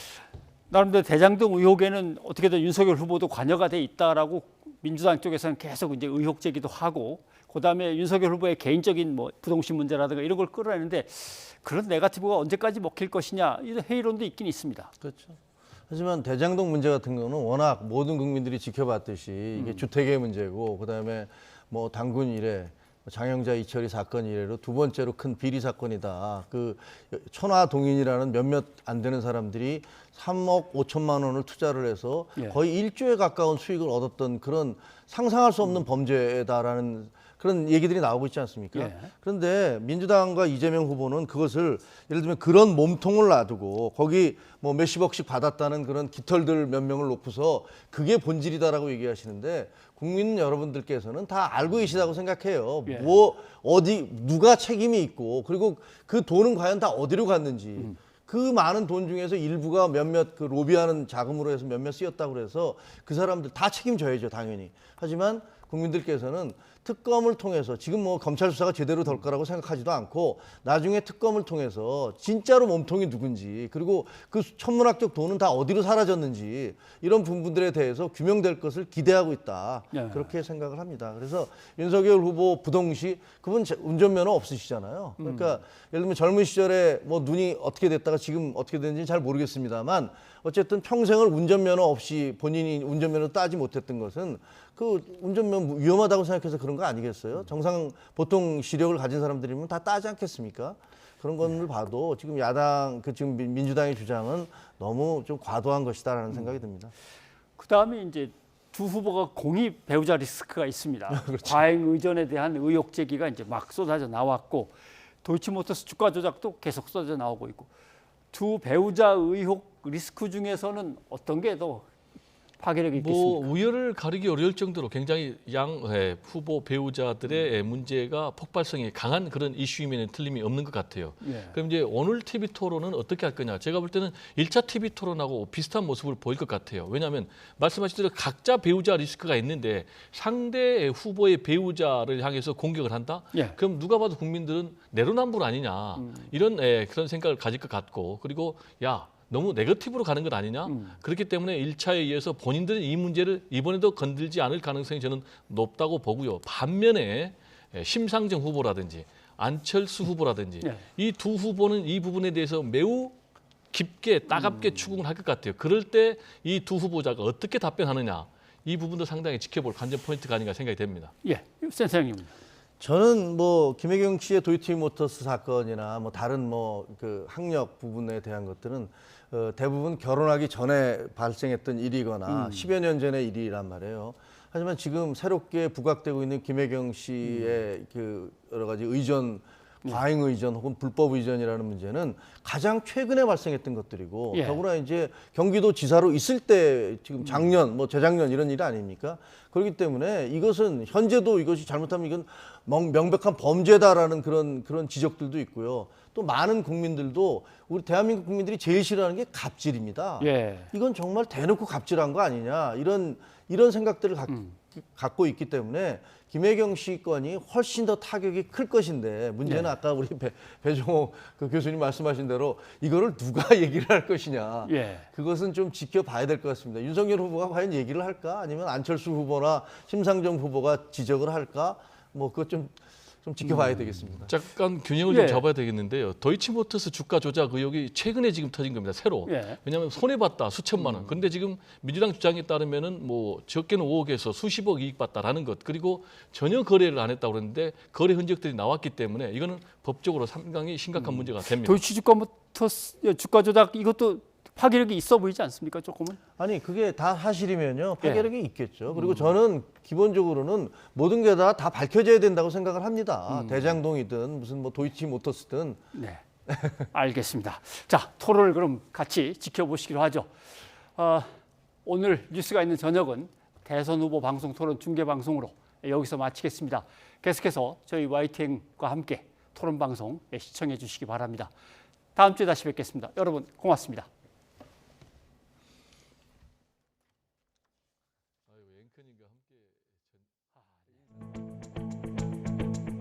나름대로 대장동 의혹에는 어떻게든 윤석열 후보도 관여가 돼 있다라고 민주당 쪽에서는 계속 이제 의혹 제기도 하고 그다음에 윤석열 후보의 개인적인 뭐 부동신 문제라든가 이런 걸 끌어내는데 그런 네거티브가 언제까지 먹힐 것이냐 이런 회의론도 있긴 있습니다. 그렇죠. 하지만 대장동 문제 같은 경우는 워낙 모든 국민들이 지켜봤듯이 이게 주택의 문제고 그다음에 뭐 당군 이래 장영자 이철이 사건 이래로 두 번째로 큰 비리 사건이다. 그 천화동인이라는 몇몇 안 되는 사람들이 3억 5천만 원을 투자를 해서 거의 1조에 가까운 수익을 얻었던 그런 상상할 수 없는 범죄다라는 그런 얘기들이 나오고 있지 않습니까? 그런데 민주당과 이재명 후보는 그것을 예를 들면 그런 몸통을 놔두고 거기 뭐 몇십억씩 받았다는 그런 깃털들 몇 명을 놓고서 그게 본질이다라고 얘기하시는데 국민 여러분들께서는 다 알고 계시다고 생각해요. 뭐 어디 누가 책임이 있고 그리고 그 돈은 과연 다 어디로 갔는지 그 많은 돈 중에서 일부가 몇몇 그 로비하는 자금으로 해서 몇몇 쓰였다고 그래서 그 사람들 다 책임져야죠, 당연히. 하지만 국민들께서는 특검을 통해서 지금 뭐 검찰 수사가 제대로 될 거라고 생각하지도 않고 나중에 특검을 통해서 진짜로 몸통이 누군지 그리고 그 천문학적 돈은 다 어디로 사라졌는지 이런 부분들에 대해서 규명될 것을 기대하고 있다. 그렇게 생각을 합니다. 그래서 윤석열 후보 부동시 그분 운전면허 없으시잖아요. 그러니까 예를 들면 젊은 시절에 뭐 눈이 어떻게 됐다가 지금 어떻게 됐는지 잘 모르겠습니다만 어쨌든 평생을 운전면허 없이 본인이 운전면허 따지 못했던 것은 그 운전면허 위험하다고 생각해서 그런 거 아니겠어요? 정상 보통 시력을 가진 사람들이면 다 따지 않겠습니까? 그런 것을 봐도 지금 야당 지금 민주당의 주장은 너무 좀 과도한 것이다라는 생각이 듭니다. 그다음에 이제 두 후보가 공히 배우자 리스크가 있습니다. 그렇죠. 과잉 의전에 대한 의혹 제기가 이제 막 쏟아져 나왔고 도이치모터스 주가 조작도 계속 쏟아져 나오고 있고 두 배우자 의혹 리스크 중에서는 어떤 게 더 파괴력이 있겠습니까? 뭐 우열을 가리기 어려울 정도로 굉장히 양 후보 배우자들의 문제가 폭발성이 강한 그런 이슈임에는 틀림이 없는 것 같아요. 그럼 이제 오늘 TV 토론은 어떻게 할 거냐? 제가 볼 때는 1차 TV 토론하고 비슷한 모습을 보일 것 같아요. 왜냐하면 말씀하신 대로 각자 배우자 리스크가 있는데 상대 후보의 배우자를 향해서 공격을 한다? 그럼 누가 봐도 국민들은 내로남불 아니냐 이런 그런 생각을 가질 것 같고 그리고 너무 네거티브로 가는 것 아니냐? 그렇기 때문에 1차에 의해서 본인들은 이 문제를 이번에도 건들지 않을 가능성이 저는 높다고 보고요. 반면에 심상정 후보라든지 안철수 후보라든지 이 두 후보는 이 부분에 대해서 매우 깊게 따갑게 추궁을 할 것 같아요. 그럴 때 이 두 후보자가 어떻게 답변하느냐 이 부분도 상당히 지켜볼 관전 포인트가 아닌가 생각이 됩니다. 센터장님. 저는 뭐 김혜경 씨의 도이치모터스 사건이나 뭐 다른 뭐 그 학력 부분에 대한 것들은 대부분 결혼하기 전에 발생했던 일이거나 10여 년 전의 일이란 말이에요. 하지만 지금 새롭게 부각되고 있는 김혜경 씨의 그 여러 가지 의전, 과잉 의전 혹은 불법 의전이라는 문제는 가장 최근에 발생했던 것들이고 더구나 이제 경기도 지사로 있을 때 지금 작년, 뭐 재작년 이런 일 아닙니까? 그렇기 때문에 이것은 현재도 이것이 잘못하면 이건 명백한 범죄다라는 그런 지적들도 있고요. 또 많은 국민들도 우리 대한민국 국민들이 제일 싫어하는 게 갑질입니다. 이건 정말 대놓고 갑질한 거 아니냐 이런 생각들을 갖고 있기 때문에 김혜경 씨 건이 훨씬 더 타격이 클 것인데 문제는 아까 우리 배종호 그 교수님 말씀하신 대로 이거를 누가 얘기를 할 것이냐 그것은 좀 지켜봐야 될 것 같습니다. 윤석열 후보가 과연 얘기를 할까 아니면 안철수 후보나 심상정 후보가 지적을 할까 뭐 그것 좀 지켜봐야 되겠습니다. 잠깐 균형을 좀 잡아야 되겠는데요. 도이치모터스 주가 조작 의혹이 최근에 지금 터진 겁니다. 새로. 왜냐하면 손해봤다 수천만 원. 그런데 지금 민주당 주장에 따르면은 뭐 적게는 5억에서 수십억 이익 봤다라는 것. 그리고 전혀 거래를 안 했다고 그러는데 거래 흔적들이 나왔기 때문에 이거는 법적으로 상당히 심각한 문제가 됩니다. 도이치 주가 조작 이것도 파괴력이 있어 보이지 않습니까? 조금은? 아니 그게 다 사실이면요 파괴력이 있겠죠. 그리고 저는 기본적으로는 모든 게 다 밝혀져야 된다고 생각을 합니다. 대장동이든 무슨 뭐 도이치모터스든. 네, 알겠습니다. 자, 토론을 그럼 같이 지켜보시기로 하죠. 오늘 뉴스가 있는 저녁은 대선 후보 방송 토론 중계 방송으로 여기서 마치겠습니다. 계속해서 저희 YTN과 함께 토론 방송 시청해 주시기 바랍니다. 다음 주에 다시 뵙겠습니다. 여러분 고맙습니다.